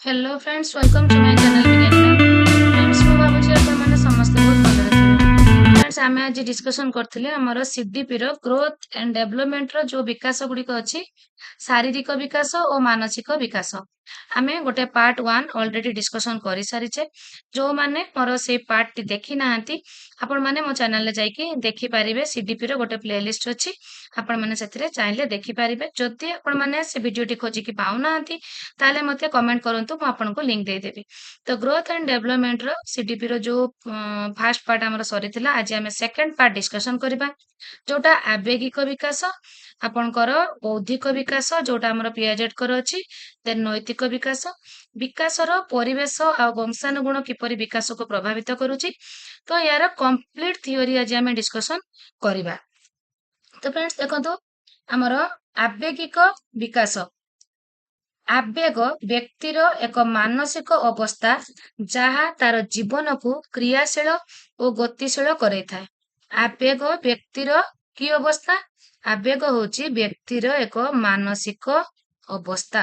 Hello friends, welcome to my channel Vigyan ma'am. Friends, ମୁଁ ଭାବୁଛି ଆପଣମାନେ ସମସ୍ତେ ବହୁତ ଭଲରେ ଥିବେ। फ्रेंड्स, ଆମେ ଆଜି ଡିସ୍କସନ୍ କରିଥିଲେ ଆମର ସିଡିପିର ଗ୍ରୋଥ ଆଣ୍ଡ ଡେଭଲପମେଣ୍ଟର ଯୋଉ ବିକାଶ ଗୁଡ଼ିକ ଅଛି, ଶାରୀରିକ ବିକାଶ ଓ ମାନସିକ ବିକାଶ। ଆମେ ଗୋଟେ ପାର୍ଟ 1 ଅଲରେଡି ଡିସ୍କସନ୍ କରିସାରିଛେ। ଯୋଉମାନେ ମୋର ସେଇ ପାର୍ଟଟି ଦେଖି ନାହାନ୍ତି, ଆପଣମାନେ ମୋ ଚ୍ୟାନେଲରେ ଯାଇକି ଦେଖିପାରିବେ। ସିଡିପିର ଗୋଟେ ପ୍ଲେଲିଷ୍ଟ ଅଛି, ଆପଣମାନେ ସେଥିରେ ଚାହିଁଲେ ଦେଖିପାରିବେ। ଯଦି ଆପଣମାନେ ସେ ଭିଡିଓଟି ଖୋଜିକି ପାଉନାହାନ୍ତି, ତାହେଲେ ମୋତେ କମେଣ୍ଟ କରନ୍ତୁ, ମୁଁ ଆପଣଙ୍କୁ ଲିଙ୍କ ଦେଇଦେବି। ତ ଗ୍ରୋଥ ଆଣ୍ଡ ଡେଭଲପମେଣ୍ଟର ସିଡିପିର ଯୋଉ ଫାର୍ଷ୍ଟ ପାର୍ଟ ଆମର ସରିଥିଲା, ଆଜି ଆମେ ସେକେଣ୍ଡ ପାର୍ଟ ଡିସ୍କସନ୍ କରିବା, ଯୋଉଟା ଆବେଗିକ ବିକାଶ, ଆପଣଙ୍କର ବୌଦ୍ଧିକ ବିକାଶ ଯୋଉଟା ଆମର ପିଆଜେଡଙ୍କର ଅଛି, ଦେନ୍ ନୈତିକ ବିକାଶ, ବିକାଶର ପରିବେଶ ଆଉ ବଂଶାନୁଗୁଣ କିପରି ବିକାଶକୁ ପ୍ରଭାବିତ କରୁଛି। ତ ୟାର କମ୍ପ୍ଲିଟ ଥିଓରି ଆଜି ଆମେ ଡିସ୍କସନ୍ କରିବା। ତ ଫ୍ରେଣ୍ଡସ୍ ଦେଖନ୍ତୁ, ଆମର ଆବେଗିକ ବିକାଶ। ଆବେଗ ବ୍ୟକ୍ତିର ଏକ ମାନସିକ ଅବସ୍ଥା ଯାହା ତାର ଜୀବନକୁ କ୍ରିୟାଶୀଳ ଓ ଗତିଶୀଳ କରାଇଥାଏ। ଆବେଗ ବ୍ୟକ୍ତିର କି ଅବସ୍ଥା? ଆବେଗ ହେଉଛି ବ୍ୟକ୍ତିର ଏକ ମାନସିକ ଅବସ୍ଥା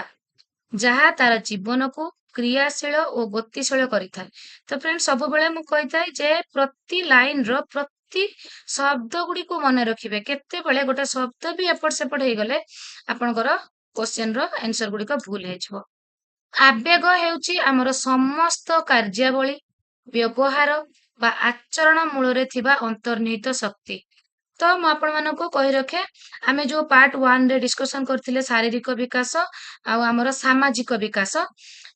ଯାହା ତାର ଜୀବନକୁ କ୍ରିୟାଶୀଳ ଓ ଗତିଶୀଳ କରିଥାଏ। ତ ଫ୍ରେଣ୍ଡ, ସବୁବେଳେ ମୁଁ କହିଥାଏ ଯେ ପ୍ରତି ଲାଇନର ପ୍ରତି ଶବ୍ଦ ଗୁଡ଼ିକୁ ମନେ ରଖିବେ। କେତେବେଳେ ଗୋଟେ ଶବ୍ଦ ବି ଏପଟ ସେପଟ ହେଇଗଲେ ଆପଣଙ୍କର କ୍ୱେଶ୍ଚିନ୍‌ର ଆନ୍ସର ଗୁଡ଼ିକ ଭୁଲ ହେଇଯିବ। ଆବେଗ ହେଉଛି ଆମର ସମସ୍ତ କାର୍ଯ୍ୟାବଳୀ, ବ୍ୟବହାର ବା ଆଚରଣ ମୂଳରେ ଥିବା ଅନ୍ତର୍ନିହିତ ଶକ୍ତି। ତ ମୁଁ ଆପଣମାନଙ୍କୁ କହି ରଖେ, ଆମେ ଯୋଉ ପାର୍ଟ 1ରେ ଡିସ୍କସନ୍ କରିଥିଲେ ଶାରୀରିକ ବିକାଶ ଆଉ ଆମର ସାମାଜିକ ବିକାଶ।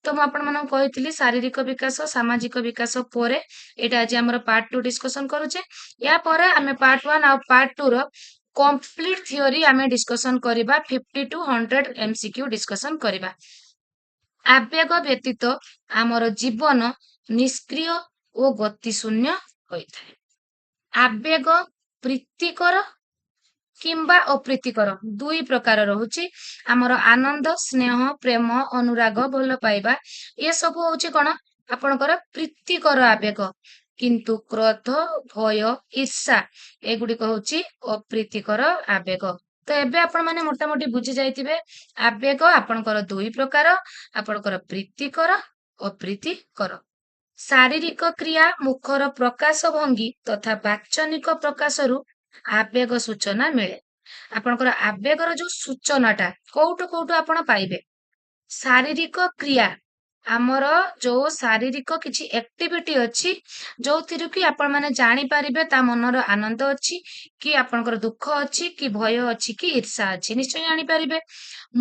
ତ ମୁଁ ଆପଣମାନଙ୍କୁ କହିଥିଲି ଶାରୀରିକ ବିକାଶ, ସାମାଜିକ ବିକାଶ ପରେ ଏଇଟା ଆଜି ଆମର ପାର୍ଟ 2 ଡିସ୍କସନ୍ କରୁଛେ। ୟା ପରେ ଆମେ ପାର୍ଟ 1 ଆଉ ପାର୍ଟ 2ର କମ୍ପ୍ଲିଟ ଥିଓରି ଆମେ ଡିସ୍କସନ୍ କରିବା। 50 to 100 MCQ ଡିସ୍କସନ୍ କରିବା। ଆବେଗ ବ୍ୟତୀତ ଆମର ଜୀବନ ନିଷ୍କ୍ରିୟ ଓ ଗତିଶୂନ୍ୟ ହୋଇଥାଏ। ଆବେଗ ପ୍ରୀତିକର କିମ୍ବା ଅପ୍ରୀତିକର ଦୁଇ ପ୍ରକାର ରହୁଛି। ଆମର ଆନନ୍ଦ, ସ୍ନେହ, ପ୍ରେମ, ଅନୁରାଗ, ଭଲ ପାଇବା ଏସବୁ ହଉଛି କଣ? ଆପଣଙ୍କର ପ୍ରୀତିକର ଆବେଗ। କିନ୍ତୁ କ୍ରୋଧ, ଭୟ, ଈର୍ଷା ଏଗୁଡିକ ହଉଛି ଅପ୍ରୀତିକର ଆବେଗ। ତ ଏବେ ଆପଣମାନେ ମୋଟାମୋଟି ବୁଝି ଯାଇଥିବେ ଆବେଗ ଆପଣଙ୍କର ଦୁଇ ପ୍ରକାର, ଆପଣଙ୍କର ପ୍ରୀତିକର, ଅପ୍ରୀତିକର। ଶାରୀରିକ କ୍ରିୟା, ମୁଖର ପ୍ରକାଶ ଭଙ୍ଗୀ ତଥା ବାଚନିକ ପ୍ରକାଶରୁ ଆବେଗ ସୂଚନା ମିଳେ। ଆପଣଙ୍କର ଆବେଗର ଯୋଉ ସୂଚନାଟା କୋଉଠୁ କୋଉଠୁ ଆପଣ ପାଇବେ? ଶାରୀରିକ କ୍ରିୟା, ଆମର ଯୋଉ ଶାରୀରିକ କିଛି ଆକ୍ଟିଭିଟି ଅଛି ଯୋଉଥିରୁ କି ଆପଣମାନେ ଜାଣିପାରିବେ ତା ମନର ଆନନ୍ଦ ଅଛି କି ଆପଣଙ୍କର ଦୁଃଖ ଅଛି କି ଭୟ ଅଛି କି ଈର୍ଷା ଅଛି, ନିଶ୍ଚୟ ଜାଣିପାରିବେ।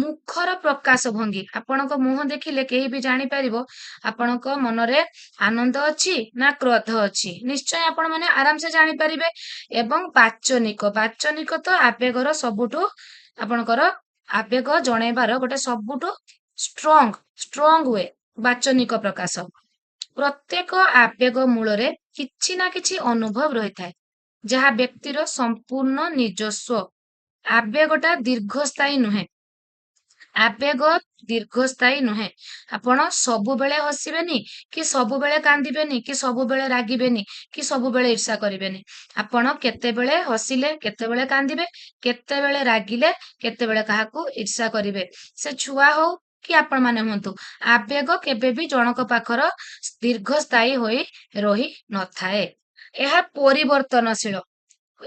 ମୁଖର ପ୍ରକାଶ ଭଙ୍ଗୀ, ଆପଣଙ୍କ ମୁହଁ ଦେଖିଲେ କେହି ବି ଜାଣିପାରିବ ଆପଣଙ୍କ ମନରେ ଆନନ୍ଦ ଅଛି ନା କ୍ରୋଧ ଅଛି, ନିଶ୍ଚୟ ଆପଣମାନେ ଆରାମସେ ଜାଣିପାରିବେ। ଏବଂ ବାଚନିକ, ବାଚନିକ ତ ଆବେଗର ସବୁଠୁ ଆପଣଙ୍କର ଆବେଗ ଜଣେଇବାର ଗୋଟେ ସବୁଠୁ ଷ୍ଟ୍ରଙ୍ଗ ୱେ ବାଚନିକ ପ୍ରକାଶ। ପ୍ରତ୍ୟେକ ଆବେଗ ମୂଳରେ କିଛି ନା କିଛି ଅନୁଭବ ରହିଥାଏ ଯାହା ବ୍ୟକ୍ତିର ସମ୍ପୂର୍ଣ୍ଣ ନିଜସ୍ୱ। ଆବେଗଟା ଦୀର୍ଘସ୍ଥାୟୀ ନୁହେଁ। ଆବେଗ ଦୀର୍ଘସ୍ଥାୟୀ ନୁହେଁ। ଆପଣ ସବୁବେଳେ ହସିବେନି କି ସବୁବେଳେ କାନ୍ଦିବେନି କି ସବୁବେଳେ ରାଗିବେନି କି ସବୁବେଳେ ଈର୍ଷା କରିବେନି। ଆପଣ କେତେବେଳେ ହସିଲେ, କେତେବେଳେ କାନ୍ଦିବେ, କେତେବେଳେ ରାଗିଲେ, କେତେବେଳେ କାହାକୁ ଈର୍ଷା କରିବେ। ସେ ଛୁଆ ହଉ କି ଆପଣମାନେ ହୁଅନ୍ତୁ, ଆବେଗ କେବେ ବି ଜଣକ ପାଖର ଦୀର୍ଘସ୍ଥାୟୀ ହୋଇ ରହି ନଥାଏ। ଏହା ପରିବର୍ତ୍ତନଶୀଳ।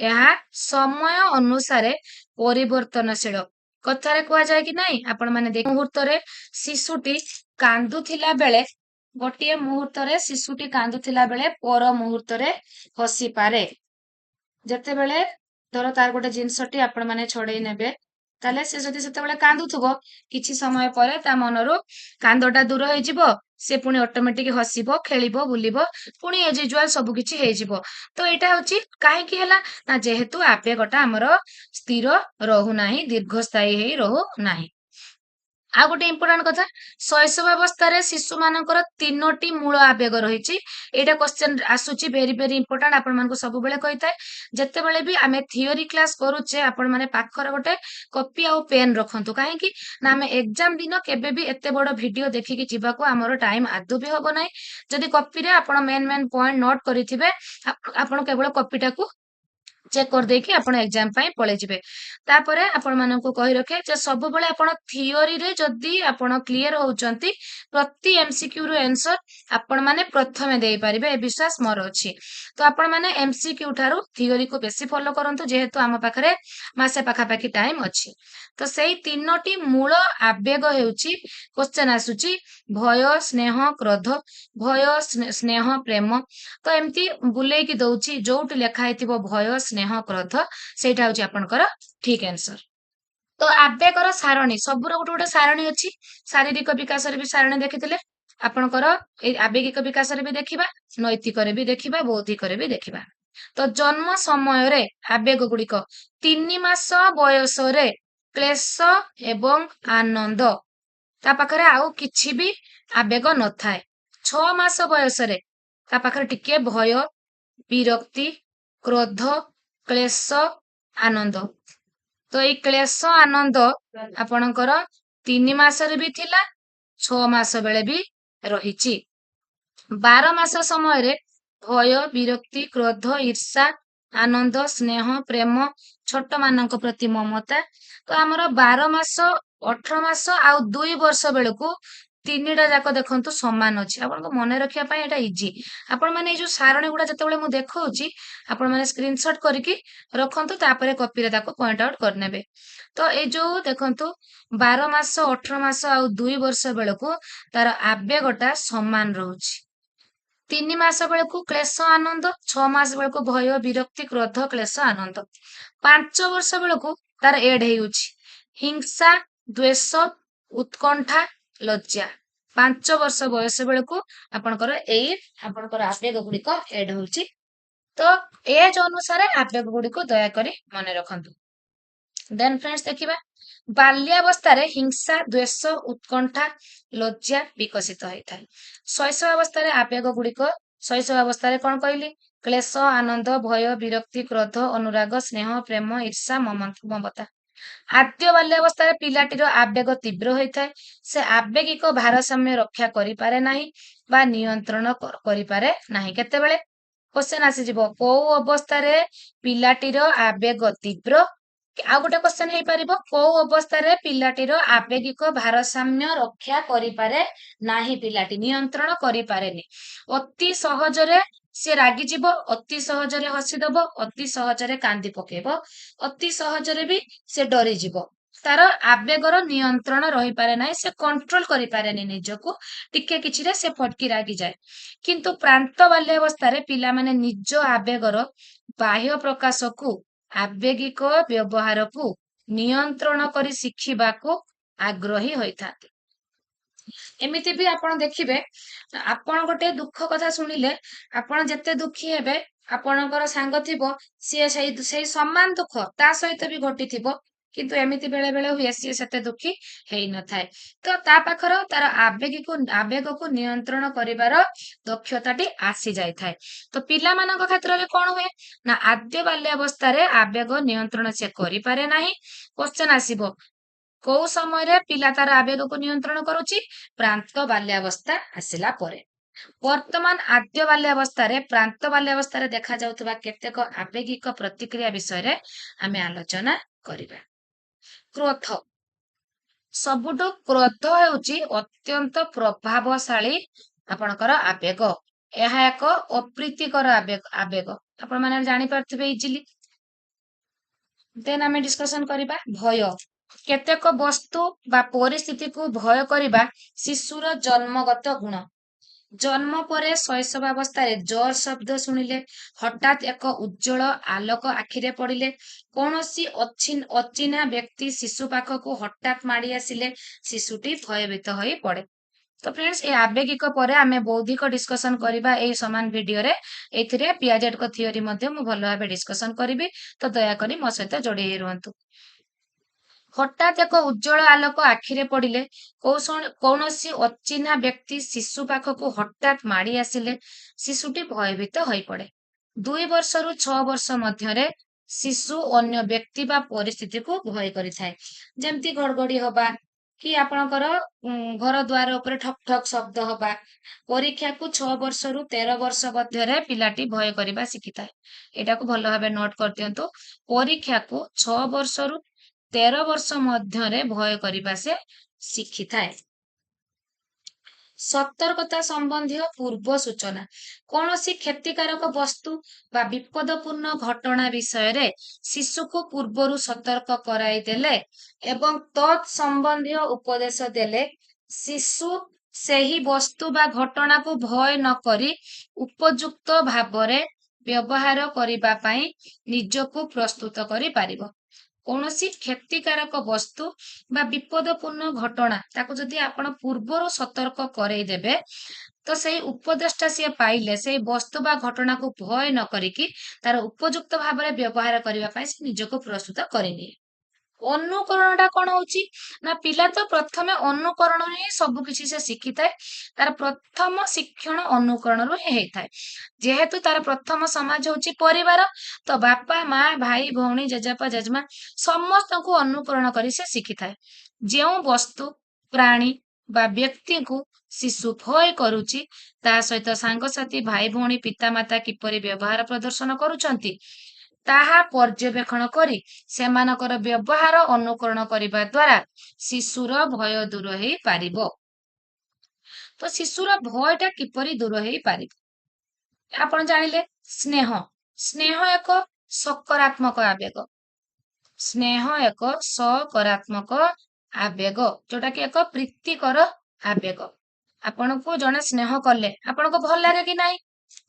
ଏହା ସମୟ ଅନୁସାରେ ପରିବର୍ତ୍ତନଶୀଳ। କଥାରେ କୁହାଯାଏ କି ନାଇଁ, ଆପଣମାନେ ଦେଖ ମୁହୂର୍ତ୍ତରେ ଶିଶୁଟି କାନ୍ଦୁଥିଲା ବେଳେ, ଗୋଟିଏ ମୁହୂର୍ତ୍ତରେ ଶିଶୁଟି କାନ୍ଦୁଥିଲା ବେଳେ ପର ମୁହୂର୍ତ୍ତରେ ହସିପାରେ। ଯେତେବେଳେ ଧର ତାର ଗୋଟେ ଜିନିଷଟି ଆପଣମାନେ ଛଡେଇ ନେବେ, ତାହେଲେ ସେ ଯଦି ସେତେବେଳେ କାନ୍ଦୁଥିବ, କିଛି ସମୟ ପରେ ତା ମନରୁ କାନ୍ଦଟା ଦୂର ହେଇଯିବ, ସେ ପୁଣି ଅଟୋମେଟିକ ହସିବ, ଖେଳିବ, ବୁଲିବ, ପୁଣି ଏଜ ୟୁଜୁଆଲ ସବୁ କିଛି ହେଇଯିବ। ତ ଏଇଟା ହଉଛି କାହିଁକି ହେଲା ନା, ଯେହେତୁ ଆବେଗଟା ଆମର ସ୍ଥିର ରହୁନାହିଁ, ଦୀର୍ଘସ୍ଥାୟୀ ହେଇ ରହୁନାହିଁ। ଆଉ ଗୋଟେ ଇମ୍ପୋର୍ଟାଣ୍ଟ କଥା, ଶୈଶବାବସ୍ଥାରେ ଶିଶୁମାନଙ୍କର 3ଟି ମୂଳ ଆବେଗ ରହିଛି। ଏଇଟା କ୍ୱେଶ୍ଚନ୍ ଆସୁଛି, ଭେରି ଭେରି ଇମ୍ପୋର୍ଟାଣ୍ଟ, ଆପଣମାନଙ୍କୁ ସବୁବେଳେ କହିଥାଏ। ଯେତେବେଳେ ବି ଆମେ ଥିଓରି କ୍ଲାସ କରୁଛେ, ଆପଣମାନେ ପାଖରେ ଗୋଟେ କପି ଆଉ ପେନ୍ ରଖନ୍ତୁ। କାହିଁକି ନା, ଆମେ ଏକ୍ଜାମ ଦିନ କେବେ ବି ଏତେ ବଡ ଭିଡିଓ ଦେଖିକି ଯିବାକୁ ଆମର ଟାଇମ ଆଦୌ ବି ହବ ନାହିଁ। ଯଦି କପିରେ ଆପଣ ମେନ୍ ପଏଣ୍ଟ ନୋଟ କରିଥିବେ, ଆପଣ କେବଳ କପିଟାକୁ चेक कर देकी आपण एग्जाम पई पळे जिवे तापरे आपण माननकु कहि रखे जे सब बेले आपण थियोरी रे जदी आपण क्लियर होउचंती प्रति एमसीक्यू रो आंसर आपण माने प्रथमे देई परिबे ए विश्वास मोर अछि तो आपण माने एमसीक्यू थारु थियोरी को बेसी फॉलो करंतु जेहेतु हम पाखरे मासे पाखा पाखी टाइम अछि तो सेही तीनोटी मूल आवेग हेउची क्वेश्चन आसुची भय स्नेह क्रोध भय स्नेह प्रेम तो एमती बुलेई की दउची जोट लेखा हेतिबो भय स्नेह क्रोध सेटा होची आपनकर ठीक आंसर तो आवेगर सारणी सबुर गोटे गोटे सारणी अछि शारीरिक विकास रे भी सारणी देखिथिले आपनकर ए आवेगिक विकास रे भी देखिबा नैतिक रे भी देखिबा बौद्धिक रे भी देखिबा तो जन्म समय रे आवेग गुड़िक 3 मास बयस रे क्लेश एवं आनंद ता पाखरे आउ किछि भी आवेग न थाए 6 मास बयस रे ता पाखरे टिके भय विरक्ति क्रोध क्लेश आनंद तो ये क्लेश आनंद आपणकर 3 मास रे भी थिला 6 मास बेले भी रहिछि 12 मास समय रे भय विरक्ति क्रोध ईर्षा आनंद स्नेह प्रेम छोट मानक प्रति ममता तो हमर 12 मास 18 मास आ 2 वर्ष बेलकू तीनटा जाक देखंतु समान अछि आपन मन रखिया पई एटा इजी आपन माने जो सारणी गुडा जते मु देखौची आपन माने स्क्रीनशॉट करके रखंतु तापरे कॉपी रे ताको पॉइंट आउट करनेबे तो ए जो देखंतु 12 मास 18 मास आ 2 वर्ष बेलकू तार आवेगटा समान रहउची 3 मास बेलकू क्लेश आनंद 6 मास बेलकू भय विरक्ति क्रोध क्लेश आनंद 5 वर्ष बेलकू तार एड हेउची हिंसा द्वेष उत्कंठा लज्जा 5 वर्ष बयस बेलकू आपनकर एई आपनकर आवेग गुड़िक एड होउची तो एज अनुसार आवेग गुड़िक दया करी मने रखंतु देन फ्रेंड्स देखिबा बाल्यावस्था रे हिंसा द्वेष उत्कंठा लज्जा विकसित होइथाय शैशवावस्था रे आवेग गुड़िक शैशवावस्था रे कोन कहली क्लेश आनंद भय विरक्ति क्रोध अनुराग स्नेह प्रेम ईर्षा ममता आद्य बाल्यावस्था रे पिलाटीर आवेग तीव्र होइथाय से आवेगिक भारसाम्य रक्षा करि पारे नाही बा नियंत्रण करि पारे नाही केतेबेले क्वेश्चन आसी जिवो को अवस्था रे पिलाटीर आवेग तीव्र आ गोटे क्वेश्चन हेई परिबो को अवस्था रे पिलाटीर आवेगिक भारसाम्य रक्षा करि पारे नाही पिलाटी नियंत्रण करि पारेनी अति सहज रे से रागी जीव अति सहज रे हसी दबो अति सहज रे कांदी पकेबो अति सहज रे भी से डरी जीव तार आवेगर नियंत्रण रही पारे नाही से कंट्रोल करि पारेनी निजको टिके किछि रे से फटकी रागी जाए किंतु प्रांत बाल्यावस्था रे पिला माने निज आवेगर बाह्य प्रकाश को आवेगिक व्यवहार को नियंत्रण करी शिखिबाको आग्रही होइथाते एमिति भी आपण देखिबे आपण गोटे दुख कथा सुनिले आपण जते दुखी हेबे आपणकर सांग थिबो से सेही समान दुख ता सहित भी घटी थिबो किंतु एमिति बेले बेले हुए सी सेते दुखी हेई न थाए तो ता पाखर तार आवेग को नियंत्रण करिवार दक्षताटी आसी जाय थाए तो पिला मानक क्षेत्र रे कोन हुए ना आद्य बाल्यावस्था रे आवेग नियंत्रण से करि पारे नाही क्वेश्चन आसीबो को समय रे पिला तार आवेग को नियंत्रण करूची प्रांत बाल्यावस्था आसिला परे वर्तमान आद्य बाल्यावस्था रे प्रांत बाल्यावस्था रे देखा जाउतबा केतेक आवेगिक प्रतिक्रिया विषय रे आमे आलोचना करिबा क्रोध सबुठो क्रोध हेउची अत्यंत प्रभावशाली आपणकर आवेग ଏହା ଏକ ଅପ୍ରୀତିକର ଆବେଗ ଆପଣ ମାନେ ଜାଣି ପାରୁଥିବେ ଇଜିଲି ଦେନ୍ ଆମେ ଡିସ୍କସନ କରିବା ଭୟ କେତେକ ବସ୍ତୁ ବା ପରିସ୍ଥିତି को भय करिबा शिशुर जन्मगत गुण जन्म परे शैशवावस्था रे जोर शब्द सुनिले हठात एक उज्जवल आलोक आखिरे पड़िले कौनसी अचिन्हा व्यक्ति शिशु पाखक हठात माड़ी आसिले शिशुटी भयभीत होई पड़े तो फ्रेंड्स ए आवेगिक परे आमे बौद्धिक डिस्कशन करिबा ए समान वीडियो रे एथिरे पियाजेट को थियोरी मध्ये मु भलो भाबे डिस्कशन करिबी तो दया करी मो सहित जोड़ी रहंतु हठात एक उज्जवल आलोक आखिरे पड़िले कौनसी अचिन्हा व्यक्ति शिशु पाखक हठात माड़ी आसिले शिशुटी भयभीत होई पड़े 2 वर्ष रु 6 वर्ष मध्यरे शिशु अन्य व्यक्ति बा परिस्थिति को भय करिथाय जेमति गड़गड़ी होबा कि आपणकर घर द्वार उपरे ठक ठक शब्द हवा, परीक्षा को 6 वर्षरु 13 वर्ष मध्यरे पिलाटी भय करिबा शिखिଥାଏ। एटाको भल भाबे नोट कर दियंतु। परीक्षा को 6 वर्षरु 13 वर्ष मध्यरे भय करिबा से शिखिଥାଏ। सतर्कता संबंधी पूर्व सूचना कौन सी क्षतिकारक वस्तु बा विपदपूर्ण घटना विषय रे शिशु को पूर्वरु सतर्क कराई देले एवं तत् संबंधी उपदेश देले शिशु ସେହି वस्तु बा घटना को भय न करी उपयुक्त भाବରେ ବ୍ୟବହାର କରିବା ପାଇଁ ନିଜକୁ ପ୍ରସ୍ତୁତ କରିପାରିବ। କୌଣସି କ୍ଷତିକାରକ ବସ୍ତୁ ବା ବିପଦପୂର୍ଣ୍ଣ ଘଟଣା ତାକୁ ଯଦି ଆପଣ ପୂର୍ବରୁ ସତର୍କ କରେଇଦେବେ ତ ସେଇ ଉପଦେଶଟା ସିଏ ପାଇଲେ ସେଇ ବସ୍ତୁ ବା ଘଟଣାକୁ ଭୟ ନ କରିକି ତାର ଉପଯୁକ୍ତ ଭାବରେ ବ୍ୟବହାର କରିବା ପାଇଁ ସେ ନିଜକୁ ପ୍ରସ୍ତୁତ କରିନିଏ। ଅନୁକରଣଟା କଣ ହଉଛି ନା ପିଲା ତ ପ୍ରଥମେ ଅନୁକରଣରେ ହିଁ ସବୁ କିଛି ସେ ଶିଖିଥାଏ। ତାର ପ୍ରଥମ ଶିକ୍ଷଣ ଅନୁକରଣରୁ ହିଁ ହେଇଥାଏ। ଯେହେତୁ ତାର ପ୍ରଥମ ସମାଜ ହଉଛି ପରିବାର, ତ ବାପା ମା ଭାଇ ଭଉଣୀ ଜେଜେବାପା ଜେଜେମା ସମସ୍ତଙ୍କୁ ଅନୁକରଣ କରି ସେ ଶିଖିଥାଏ। ଯେଉଁ ବସ୍ତୁ ପ୍ରାଣୀ ବା ବ୍ୟକ୍ତିଙ୍କୁ ଶିଶୁ ଭୟ କରୁଛି ତା ସହିତ ସାଙ୍ଗସାଥି ଭାଇ ଭଉଣୀ ପିତାମାତା କିପରି ବ୍ୟବହାର ପ୍ରଦର୍ଶନ କରୁଛନ୍ତି ତାହା ପର୍ଯ୍ୟବେକ୍ଷଣ କରି ସେମାନଙ୍କର ବ୍ୟବହାର ଅନୁକରଣ କରିବା ଦ୍ୱାରା ଶିଶୁର ଭୟ ଦୂର ହେଇପାରିବ। ତ ଶିଶୁର ଭୟଟା କିପରି ଦୂର ହେଇପାରିବ? ଆପଣ ଜାଣିଲେ ସ୍ନେହ। ସ୍ନେହ ଏକ ସକାରାତ୍ମକ ଆବେଗ। ସ୍ନେହ ଏକ ସକାରାତ୍ମକ ଆବେଗ, ଯୋଉଟା କି ଏକ ପ୍ରୀତିକର ଆବେଗ। ଆପଣଙ୍କୁ ଜଣେ ସ୍ନେହ କଲେ ଆପଣଙ୍କୁ ଭଲ ଲାଗେ କି ନାହିଁ?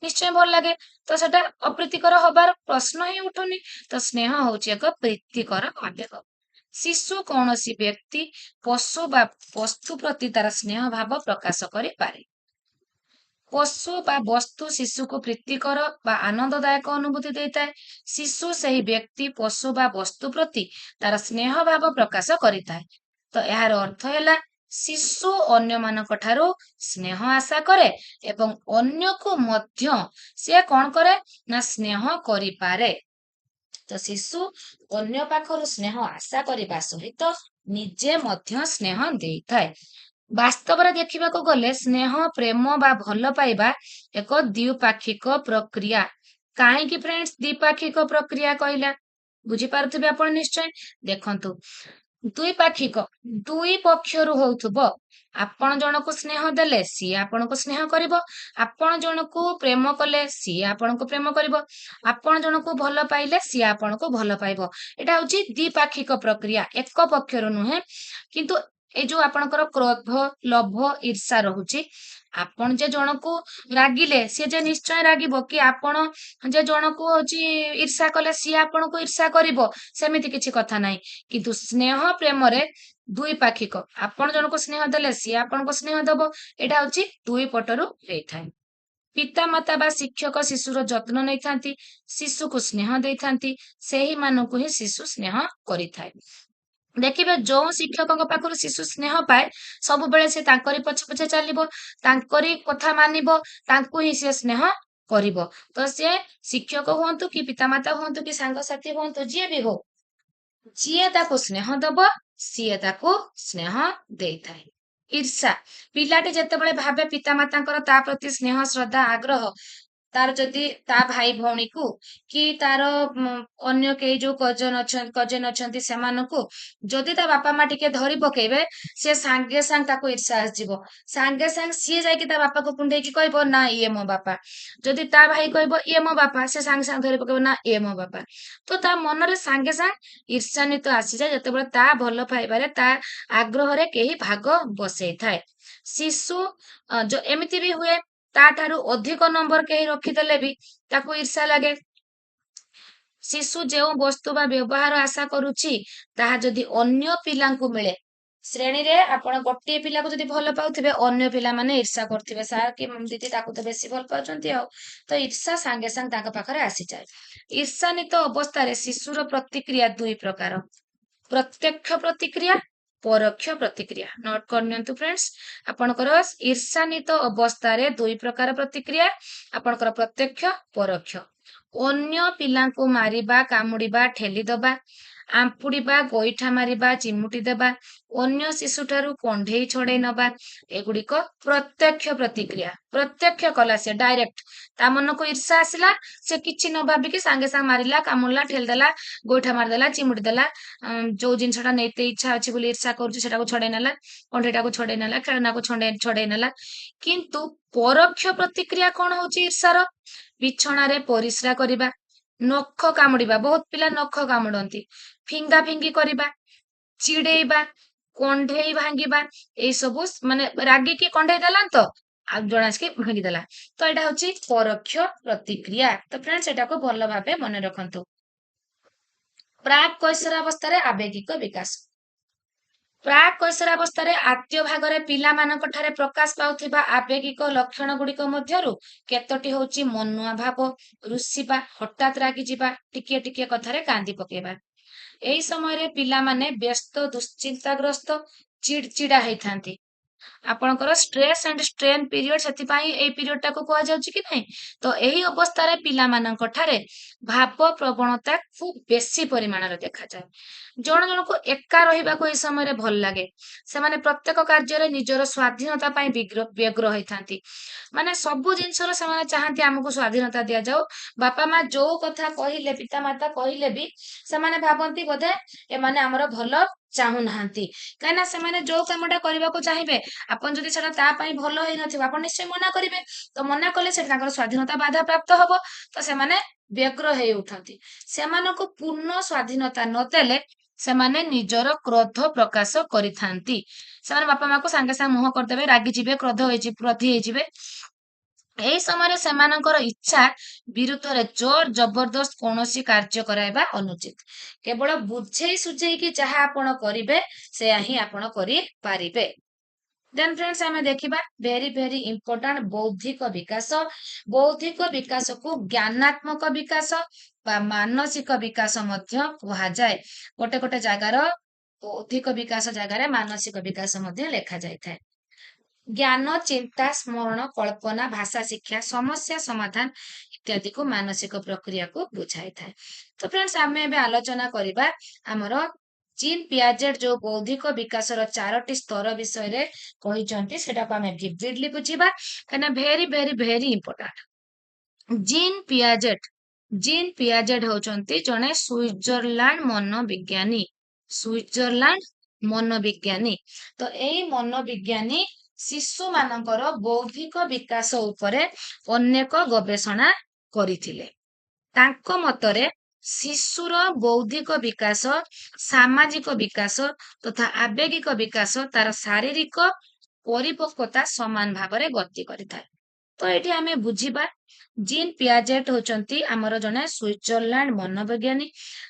ନିଶ୍ଚୟ ଭଲ ଲାଗେ। ତ ସେଟା ଅପ୍ରୀତିକର ହବାର ପ୍ରଶ୍ନ ହିଁ ଉଠୁନି। ତ ସ୍ନେହ ହଉଛି ଏକ ପ୍ରୀତିକର ଆବେଗ। ଶିଶୁ କୌଣସି ବ୍ୟକ୍ତି ପଶୁ ବା ବସ୍ତୁ ପ୍ରତି ତାର ସ୍ନେହ ଭାବ ପ୍ରକାଶ କରିପାରେ। ପଶୁ ବା ବସ୍ତୁ ଶିଶୁକୁ ପ୍ରୀତିକର ବା ଆନନ୍ଦଦାୟକ ଅନୁଭୂତି ଦେଇଥାଏ। ଶିଶୁ ସେହି ବ୍ୟକ୍ତି ପଶୁ ବା ବସ୍ତୁ ପ୍ରତି ତାର ସ୍ନେହ ଭାବ ପ୍ରକାଶ କରିଥାଏ। ତ ଏହାର ଅର୍ଥ ହେଲା ଶିଶୁ ଅନ୍ୟମାନଙ୍କ ଠାରୁ ସ୍ନେହ ଆଶା କରେ ଏବଂ ଅନ୍ୟକୁ ମଧ୍ୟ ସେ କଣ କରେ ନା ସ୍ନେହ କରିପାରେ। ତ ଶିଶୁ ଅନ୍ୟ ପାଖରୁ ସ୍ନେହ ଆଶା କରିବା ସହିତ ନିଜେ ମଧ୍ୟ ସ୍ନେହ ଦେଇଥାଏ। ବାସ୍ତବରେ ଦେଖିବାକୁ ଗଲେ ସ୍ନେହ ପ୍ରେମ ବା ଭଲ ପାଇବା ଏକ ଦ୍ୱିପାକ୍ଷିକ ପ୍ରକ୍ରିୟା। କାହିଁକି ଫ୍ରେଣ୍ଡସ୍ ଦ୍ୱିପାକ୍ଷିକ ପ୍ରକ୍ରିୟା କହିଲା? ବୁଝିପାରୁଥିବେ ଆପଣ ନିଶ୍ଚୟ। ଦେଖନ୍ତୁ ଦ୍ୱିପାକ୍ଷିକ, ଦୁଇ ପକ୍ଷରୁ ହଉଥିବ। ଆପଣ ଜଣକୁ ସ୍ନେହ ଦେଲେ ସିଏ ଆପଣଙ୍କୁ ସ୍ନେହ କରିବ, ଆପଣ ଜଣକୁ ପ୍ରେମ କଲେ ସିଏ ଆପଣଙ୍କୁ ପ୍ରେମ କରିବ, ଆପଣ ଜଣକୁ ଭଲ ପାଇଲେ ସିଏ ଆପଣଙ୍କୁ ଭଲ ପାଇବ। ଏଟା ହଉଛି ଦ୍ୱିପାକ୍ଷିକ ପ୍ରକ୍ରିୟା, ଏକ ପକ୍ଷରୁ ନୁହେଁ। କିନ୍ତୁ ଏଇ ଯୋଉ ଆପଣଙ୍କର କ୍ରୋଧ ଲୋଭ ଈର୍ଷା ରହୁଛି, ଆପଣ ଯେ ଜଣକୁ ରାଗିଲେ ସିଏ ଯେ ନିଶ୍ଚୟ ରାଗିବ, କି ଆପଣ ଯେ ଜଣକୁ ହଉଛି ଈର୍ଷା କଲେ ସିଏ ଆପଣଙ୍କୁ ଈର୍ଷା କରିବ, ସେମିତି କିଛି କଥା ନାହିଁ। କିନ୍ତୁ ସ୍ନେହ ପ୍ରେମରେ ଦ୍ୱିପାକ୍ଷିକ, ଆପଣ ଜଣକୁ ସ୍ନେହ ଦେଲେ ସିଏ ଆପଣଙ୍କୁ ସ୍ନେହ ଦବ। ଏଇଟା ହଉଛି ଦୁଇ ପଟରୁ ହେଇଥାଏ। ପିତାମାତା ବା ଶିକ୍ଷକ ଶିଶୁର ଯତ୍ନ ନେଇଥାନ୍ତି, ଶିଶୁକୁ ସ୍ନେହ ଦେଇଥାନ୍ତି, ସେହିମାନଙ୍କୁ ହିଁ ଶିଶୁ ସ୍ନେହ କରିଥାଏ। ଦେଖିବେ ଯୋଉ ଶିକ୍ଷକଙ୍କ ପାଖରୁ ଶିଶୁ ସ୍ନେହ ପାଏ ସବୁବେଳେ ସେ ତାଙ୍କରି ପଛେ ପଛେ ଚାଲିବ, ତାଙ୍କରି କଥା ମାନିବ, ତାଙ୍କୁ ହିଁ ସେ ସ୍ନେହ କରିବ। ତ ସେ ଶିକ୍ଷକ ହୁଅନ୍ତୁ କି ପିତାମାତା ହୁଅନ୍ତୁ କି ସାଙ୍ଗସାଥି ହୁଅନ୍ତୁ, ଯିଏ ବି ହଉ, ଯିଏ ତାକୁ ସ୍ନେହ ଦବ ସିଏ ତାକୁ ସ୍ନେହ ଦେଇଥାଏ। ଈର୍ଷା, ପିଲାଟି ଯେତେବେଳେ ଭାବେ ପିତାମାତାଙ୍କର ତା ପ୍ରତି ସ୍ନେହ ଶ୍ରଦ୍ଧା ଆଗ୍ରହ ତାର ଯଦି ତା ଭାଇ ଭଉଣୀକୁ କି ତାର ଅନ୍ୟ କେହି ଯୋଉ କଜନ ଅଛନ୍ତି ସେମାନଙ୍କୁ ଯଦି ତା ବାପା ମା ଟିକେ ଧରି ପକେଇବେ, ସେ ସାଙ୍ଗେ ସାଙ୍ଗେ ତାକୁ ଈର୍ଷା ଆସିଯିବ। ସାଙ୍ଗେ ସାଙ୍ଗେ ସିଏ ଯାଇକି ତା ବାପାକୁ କୁଣ୍ଡେଇକି କହିବ ନା ଇଏ ମୋ ବାପା। ଯଦି ତା ଭାଇ କହିବ ଇଏ ମୋ ବାପା, ସେ ସାଙ୍ଗେ ସାଙ୍ଗେ ଧରି ପକେଇବ ନା ଇଏ ମୋ ବାପା। ତ ତା ମନରେ ସାଙ୍ଗେ ସାଙ୍ଗେ ଈର୍ଷାନ୍ୱିତ ଆସିଯାଏ ଯେତେବେଳେ ତା ଭଲ ପାଇବାରେ ତା ଆଗ୍ରହରେ କେହି ଭାଗ ବସେଇଥାଏ। ଶିଶୁ ଏମିତି ବି ହୁଏ ତା ଠାରୁ ଅଧିକ ନମ୍ବର କେହି ରଖିଦେଲେ ବି ତାକୁ ଈର୍ଷା ଲାଗେ। ଶିଶୁ ଯେଉଁ ବସ୍ତୁ ବା ବ୍ୟବହାର ଆଶା କରୁଛି ତାହା ଯଦି ଅନ୍ୟ ପିଲାଙ୍କୁ ମିଳେ, ଶ୍ରେଣୀରେ ଆପଣ ଗୋଟିଏ ପିଲାକୁ ଯଦି ଭଲ ପାଉଥିବେ ଅନ୍ୟ ପିଲାମାନେ ଈର୍ଷା କରୁଥିବେ, ସାର୍ କି ଦିଦି ତାକୁ ତ ବେଶୀ ଭଲ ପାଉଛନ୍ତି ଆଉ, ତ ଈର୍ଷା ସାଙ୍ଗେ ସାଙ୍ଗେ ତାଙ୍କ ପାଖରେ ଆସିଯାଏ। ଈର୍ଷାନ୍ୱିତ ଅବସ୍ଥାରେ ଶିଶୁର ପ୍ରତିକ୍ରିୟା ଦୁଇ ପ୍ରକାର, ପ୍ରତ୍ୟକ୍ଷ ପ୍ରତିକ୍ରିୟା, ପରୋକ୍ଷ ପ୍ରତିକ୍ରିୟା। ନୋଟ କରିନିଅନ୍ତୁ ଫ୍ରେଣ୍ଡସ୍, ଆପଣଙ୍କର ଈର୍ଷାନ୍ୱିତ ଅବସ୍ଥାରେ ଦୁଇ ପ୍ରକାର ପ୍ରତିକ୍ରିୟା, ଆପଣଙ୍କର ପ୍ରତ୍ୟକ୍ଷ ପରୋକ୍ଷ। ଅନ୍ୟ ପିଲାଙ୍କୁ ମାରିବା କାମୁଡିବା ଠେଲିଦବା, आंपुड़िबा गोईठा मारिबा चिमुटी देबा अन्य शिशुठारु कंढेई छड़ेई नबा एगुड़िक प्रत्यक्ष प्रतिक्रिया प्रत्यक्ष कला से डायरेक्ट ता मन को ईर्षा आसला से किछि न भाबिकी सांगे सांग मारिला कामुड़ला ठेलदेला गोईठा मारिदेला चिमुटी देला जो जिनसटा नेते इच्छा अछि बोली ईर्षा करूछि सेटाको छड़ेई नेला कंढेईटाको छड़ेई नेला खेलनाको छड़ेई नेला किंतु परोक्ष प्रतिक्रिया कौन होची ईर्षार बिछणारे परिस्रा करिबा नख कामुड़िबा बहुत पिला नख कामुड़ंती फिंगा फिंगी करिबा चिड़ेइबा कंढेई भांगिबा एई सबु माने रागिकी कंढेई देला तो आ जणासकी भांगी देला तो एटा होची परोक्ष प्रतिक्रिया तो फ्रेंड्स एटा को भलो भाबे मने रखंतु प्राक कैशोरावस्था आवेगिक विकास प्राक कैशोरावस्था आद्य भागरे पिला मानक ठारे प्रकाश पाउथिबा आवेगिक लक्षण गुड़िक मध्यरु केतोटी होची मनुआ भाव रुषिबा हठात रागी जिबा टिके टिके कथारे कांदी पकेबा एई समय रे पिला माने व्यस्त दुश्चिंताग्रस्त चिड़चिड़ा हेइथांती आपणकर स्ट्रेस एंड स्ट्रेन पीरियड से पीरियड टाको कह जाउची कि नहीं तो यही अवस्था रे पिला मानक ठारे भाव प्रवणता खूब बेसी परिमाण रे देखा जाए जण जण को एका रहिबा को ए समय रे भल लागे से माने प्रत्येक कार्य रे निजर स्वाधीनता पई व्यग्र होइथांती माने सबु जिंसर से माने चाहंती हमकु स्वाधीनता दिया जाओ बापा माँ जो कथा कहिले पिता माता कहिले भी से माने भाबंती बोधे ए माने हमर भल चाहू नाहांती काइना से माने जो कामटा करबा को चाहिबे आपण जदि सेटा ता पई भलो हेइ नथिबा आपण निश्चय मना करिवे तो मना कले से ताकर स्वाधीनता बाधा प्राप्त हबो तो से माने व्यग्र हेइ उठंती सेमानको पूर्ण स्वाधीनता नतेले ସେମାନେ ନିଜର କ୍ରୋଧ ପ୍ରକାଶ କରିଥାନ୍ତି ସେମାନେ ବାପା ମାକୁ ସାଙ୍ଗେ ସାଙ୍ଗେ ମୁହଁ କରିଦେବେ ରାଗି ଯିବେ କ୍ରୋଧି ହେଇଯିବେ ଏହି ସମୟରେ ସେମାନଙ୍କର ଇଚ୍ଛା ବିରୁଦ୍ଧରେ ଜୋର ଜବରଦସ୍ତ କୌଣସି କାର୍ଯ୍ୟ କରାଇବା ଅନୁଚିତ କେବଳ ବୁଝେଇ ସୁଝେଇକି ଯାହା ଆପଣ କରିବେ ସେୟା ହିଁ ଆପଣ କରିପାରିବେ देन फ्रेंड्स आमे देखिबा वेरी वेरी इंपोर्टेंट बौद्धिक विकास को ज्ञानात्मक विकास बा मानसिक विकास मध्य कहा जाए गोटे गोटे जगार बौद्धिक विकास जगार मानसिक विकास मध्य लेखा जाय थाए ज्ञान चिंता स्मरण कल्पना भाषा शिक्षा समस्या समाधान इत्यादि को मानसिक प्रक्रिया को बुझाई थाए तो फ्रेंड्स आमे एबे आलोचना करिबा हमरो जीन पियाजेट जो बौद्धिक विकास चारोटी स्तर विषय रे कहिचंती सेटा को हमें विविडली बुझिबा कना very very very important Jean Piaget होचंती जने स्विट्जरलैंड मनोविज्ञानी तो एई मनोविज्ञानी शिशु मानकर बौद्धिक विकास उपरे अनेक गवेषणा करिथिले तांको मतरे शिशुर बौद्धिक विकास सामाजिक विकास तथा आवेगिक विकास तार शारीरिक परिपक्वता समान भाव में गति करिथाए तो ये आम बुझा जीन पियाजेट होचंती आमर जने स्विट्जरलैंड मनोविज्ञानी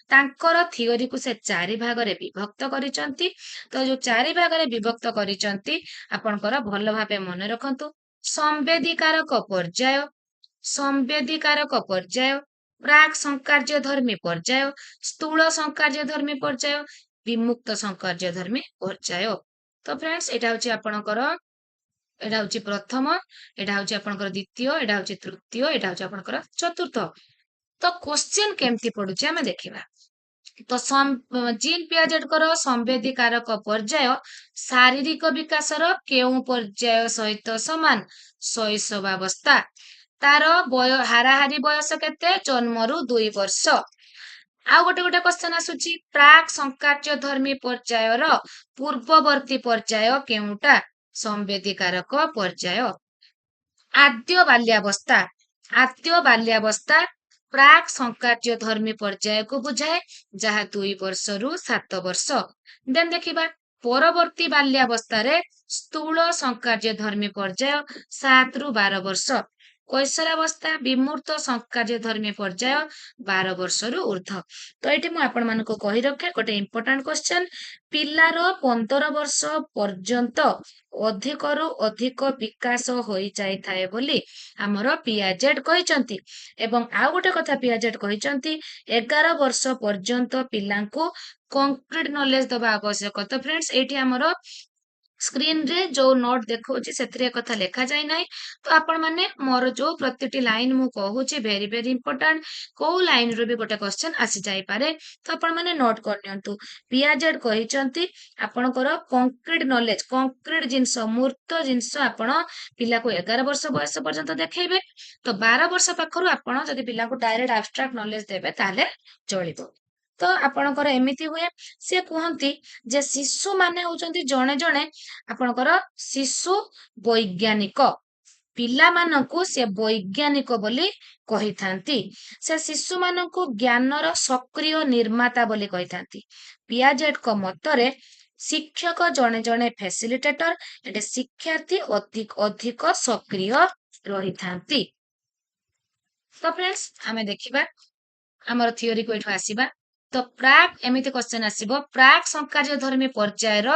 तांकर थियोरी को से 4 भाग रे विभक्त करिसंती तो जो 4 भाग रे विभक्त करिसंती आपनकर भलो भाबे मन रखंतु संवेदीकारक पर्याय प्राक संकार्यधर्मी पर्याय स्थूल संकार्यधर्मी पर्याय विमुक्त संकार्यधर्मी पर्याय तो फ्रेंड्स एटा होची आपनकर एटा होची प्रथम एटा होची आपनकर द्वितीय एटा होची तृतीय एटा होची आपनकर चतुर्थ तो क्वेश्चन केमती पडुची हमें देखिबा तो जीन पियाजेट कर संवेदीकारक पर्याय शारीरिक विकासर केउ पर्याय सहित समान शैशवावस्था तार हाराहारी बयस केते जन्मरु 2 वर्ष आ गोटे गोटे क्वेश्चन आसुची प्राक संकार्यधर्मी पर्यायर पूर्ववर्ती पर्याय केउटा संवेदीकारक पर्याय आद्य बाल्यावस्था प्राक संकार्यधर्मी पर्याय को बुझाए जहा 2 वर्ष रु 7 वर्ष देन देखिबा परवर्ती बाल्यावस्था रे स्थूल संकार्यधर्मी पर्याय 7 रु 12 वर्ष कैशोरावस्था विमूर्त संकार्यधर्मी पर्याय 12 वर्ष रु ऊर्ध्व तो ये मुझे आपण मान कही रखे गोटे इंपोर्टेंट क्वेश्चन पिलार 15 वर्ष पर्यंत अधिक रु अधिक विकास हो जाई थाए बोली हमर पियाजेट कहिसंती एवं आ गोटे कथा पियाजेट कहिसंती 11 वर्ष पर्यंत पिलांको कंक्रीट नॉलेज दबा आवश्यक तो फ्रेंड्स एठी हमर स्क्रीन रे जो नोट देखौछि सेथिरे कथा लेखा जाय नाही तो आपण माने मोर जो प्रतिटी लाइन मु कहूछि वेरी वेरी इंपोर्टेंट को लाइन रो भी गोटे क्वेश्चन आसी जाय पारे तो आपण माने नोट कर नियंतु पियाजेड कहिचंती आपणकर कंक्रीट नॉलेज कंक्रीट जिंस मूर्त जिंस आपण पिला को 11 वर्ष बयस पर्यंत देखैबे तो 12 वर्ष पाखरु आपण जदि पिला को डायरेक्ट एब्स्ट्रैक्ट नॉलेज देबे ताले चलिबो तो आपणकर एमिति हुए से कहंती जे शिशु माने होचंती जणे जणे आपणकर शिशु वैज्ञानिक पिला मानकु से वैज्ञानिक बोली कहिथांती से शिशु मानकु ज्ञानर सक्रिय निर्माता बोली कहिथांती पियाजेट को मतरे शिक्षक जणे जणे फैसिलिटेटर एटे शिक्षार्थी अधिक अधिक सक्रिय रहिथांती तो फ्रेंड्स आमे देखिबा हमर थियोरी को एठो आसीबा तो प्राक एमिति क्वेश्चन आसीबो प्राक संकार्य धर्मी पर्यायर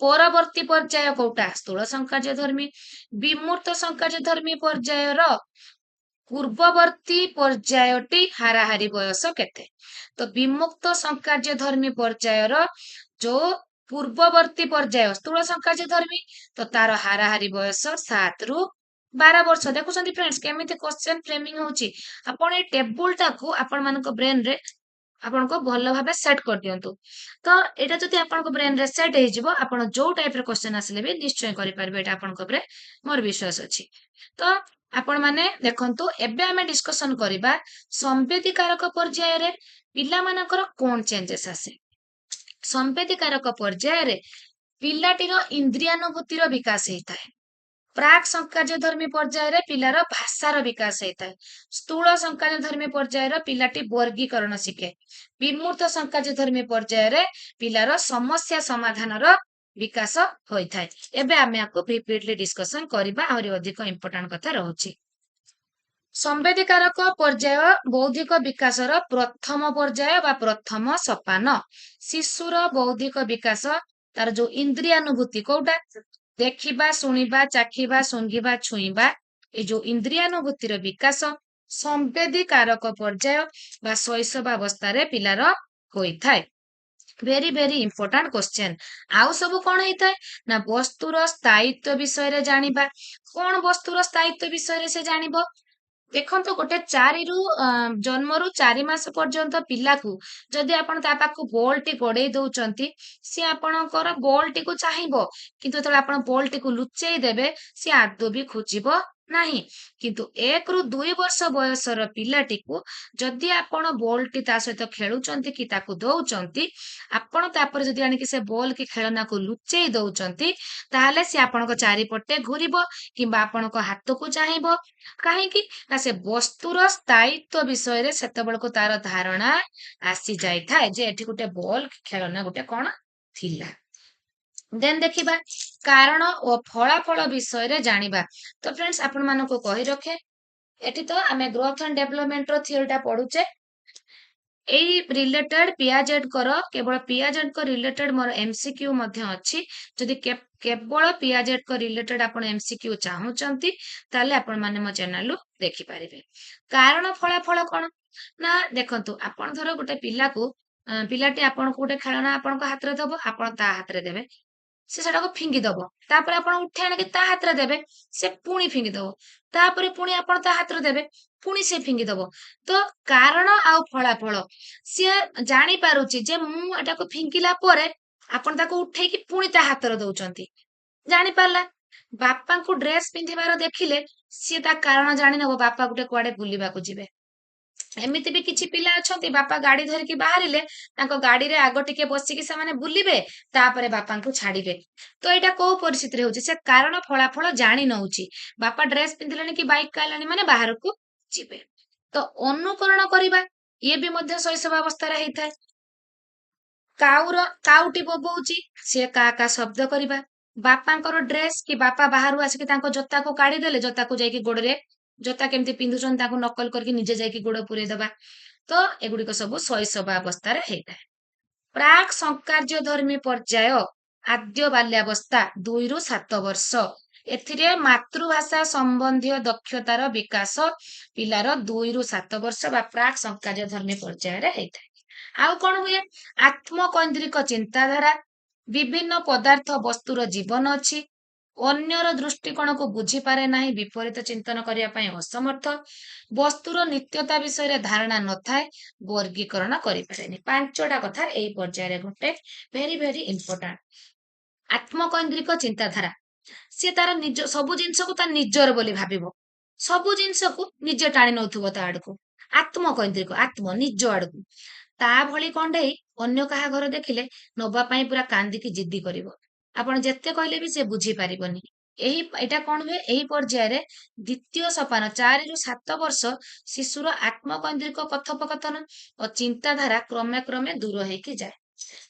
परवर्ती पर्याय कोटा स्थूल संकार्य धर्मी विमूर्त संकार्य धर्मी पर्यायर पूर्ववर्ती पर्यायटी हाराहारी बयस केते तो विमुक्त संकार्य धर्मी पर्यायर जो पूर्ववर्ती पर्याय स्थूल संकार्य धर्मी तो तार हाराहारी बयस 7 रु 12 वर्ष देखुछंती फ्रेंड्स केमिति क्वेश्चन फ्रेमिंग होची आपण ए टेबुल टाकू आपण मानको ब्रेन रे आपण को भल भाबे सेट कर दियंतु तो एटा जति आपण को ब्रेन रे सेट हे जिवो आपण जो टाइप रे क्वेश्चन आसले भी निश्चय करि परबे एटा आपण को ब्रे मोर विश्वास अछि तो आपण माने देखंतु एबे हमें डिस्कशन करिबा संवेदीकारक पर्याय रे पिला मानकर कोन चेंजेस आसे संवेदीकारक पर्याय रे पिलाटीर इंद्रियानुभूतिर विकास हेताय प्राक संकार्य धर्मी पर्यायर पिलार भाषार विकास होता है स्थूल संकार्य धर्मी पर्यायर पिलाटी वर्गीकरण शिखे विमूर्त संकार्य धर्मी पर्यायर पिलार समस्या समाधानर विकास होता है एबे आमे आको रिपीटली डिस्कशन करबा और अधिक इंपोर्टेंट कथा रहउची संवेदीकारक पर्याय बौद्धिक विकासर प्रथम पर्याय बा प्रथम सोपान शिशुर बौद्धिक विकास तार जो इंद्रियानुभूति कोटा देखिबा शुणिबा चाखिबा सुंघिबा छुईबा ए जो इंद्रियानुभूतिर विकास संवेदीकारक पर्याय बा शैशवावस्था रे पिलार होइथाय वेरी वेरी इंपोर्टेंट क्वेश्चन आउ सब कोन हेताय ना वस्तुर स्थायित्व विषय रे जानिबा कोन वस्तुर स्थायित्व विषय रे से जानिबो देखो गोटे 4 रु जन्म रु 4 मास पर्यंत पिला को जदि आपण ता पाखु बॉल टी गड़े दउचंती सी आपणकर बॉल टी को चाहिबो किंतु तले आपण बॉल टी को लुचेई देबे सी आदो भी खोजिबो नाही किंतु 1 रु 2 वर्ष बयसर पिलाटी को जदि आपण बॉल टी ता सहित खेलुचंती कि ताकू दउचंती आपण तापर जदि आनी कि से बॉल की खेलना को लुचेई दउचंती ताहाले सी आपण को चारि पटे घुरिबो किबा आपण को हाथ को चाहिबो काहे कि ना से वस्तुर स्थायित्व विषय रे सेतेबेलको तार धारणा आसी जाय थाए जे एठी गुटे बॉल खेलना गुटे कोन थिला देन देखिबा कारण और फलाफल विषय रे जानिबा तो फ्रेंड्स आपण मानको को कहि रखे एठी तो आमे ग्रोथ एंड डेवलपमेंट रो थियोरीटा पढुचे एई रिलेटेड पियाजेड करो केवल पियाजेड को रिलेटेड मोर एमसीक्यू मध्य अछि जदि केवल पियाजेड को रिलेटेड आपण एमसीक्यू चाहुचंती ताले आपण माने मो चैनल लो देखि पारिबे कारण फलाफल कोन ना देखंतु आपण धरो गुटे पिला को पिलाटी आपण को गुटे खेलना आपण को हाथ रे दबो आपण ता हाथ रे देबे से सेटा को फिंगी दबो तापर आपण उठे आने के ता हाथ रे देबे से पुणी फिंगी दबो तापर पुणी आपण ता हाथ रे देबे पुणी से फिंगी दबो तो कारण आउ फलाफल से जानी पारुची जे मु एटा को फिंगिला परे आपण ताको उठे कि पुणी ता हाथ रे दउचंती जानी पारला बापा को ड्रेस पिंधिबार देखिले सी ता कारण जानी नबो बापा गुटे कुआडे बुलिबा को जिवे एमिति भी किछि पिला अछंती बापा गाड़ी धरिकी बाहरिले तांको गाड़ी रे आगो टिके बसिकी से माने बुलिबे तापरे बापा को छाड़िबे तो एटा को परिस्थिति रे होची से कारण फलाफल जानी नउची बापा ड्रेस पिंधिलेनी कि बाइक कालानी माने बाहर को जिबे तो अनुकरण करिबा ये भी मध्य शैशव अवस्था रे हेइथाय काउटी बोबौची से का शब्द करिबा बापांकर ड्रेस कि बापा बाहरु आसिकी तांको जोता को काढी देले जोता को जाईकी गोड़रे जोता केमती पिंधुछन ताको नकल करके निजे जाईकी गोड़ पुरे दबा तो एगुडी को सब शैशव अवस्था रे हेइता प्राक संकार्य धर्मी पर्याय आद्य बाल्यावस्था 2 रु 7 वर्ष एथिरे मातृभाषा संबंधी दक्षतार विकास पिलार 2 रु 7 वर्ष बा प्राक संकार्य धर्मी पर्याय रे हेइता आउ कोन हुए आत्मकैंद्रिक चिंताधारा ବିଭିନ୍ନ ପଦାର୍ଥ ବସ୍ତୁର ଜୀବନ ଅଛି, ଅନ୍ୟର ଦୃଷ୍ଟିକୋଣକୁ ବୁଝିପାରେ ନାହିଁ, ବିପରୀତ ଚିନ୍ତନ କରିବା ପାଇଁ ଅସମର୍ଥ, ବସ୍ତୁର ନିତ୍ୟତା ବିଷୟରେ ଧାରଣା ନଥାଏ, ବର୍ଗୀକରଣ କରିପାରେନି। 5ଟା କଥା ଏଇ ପର୍ଯ୍ୟାୟରେ ଗୋଟେ ଭେରି ଭେରି ଇମ୍ପୋର୍ଟାଣ୍ଟ। ଆତ୍ମକୈନ୍ଦ୍ରିକ ଚିନ୍ତାଧାରା, ସିଏ ତାର ନିଜ ସବୁ ଜିନିଷକୁ ତା ନିଜର ବୋଲି ଭାବିବ, ସବୁ ଜିନିଷକୁ ନିଜେ ଟାଣି ନଉଥିବ ତା ଆଡକୁ। ଆତ୍ମକୈନ୍ଦ୍ରିକ, ଆତ୍ମ ନିଜ ଆଡକୁ। ତା ଭଳି କଣ୍ଡେଇ ଅନ୍ୟ କାହା ଘର ଦେଖିଲେ ନବା ପାଇଁ ପୁରା କାନ୍ଦିକି ଜିଦ୍ଦି କରିବ। ଆପଣ ଯେତେ କହିଲେ ବି ସେ ବୁଝିପାରିବନି। ଏଇଟା କଣ ହୁଏ, ଏହି ପର୍ଯ୍ୟାୟରେ ଦ୍ଵିତୀୟ ସୋପାନ 4 ରୁ 7 ବର୍ଷ ଶିଶୁର ଆତ୍ମକୈନ୍ଦ୍ରିକ କଥୋପକଥନ ଓ ଚିନ୍ତାଧାରା କ୍ରମେ କ୍ରମେ ଦୂର ହେଇକି ଯାଏ।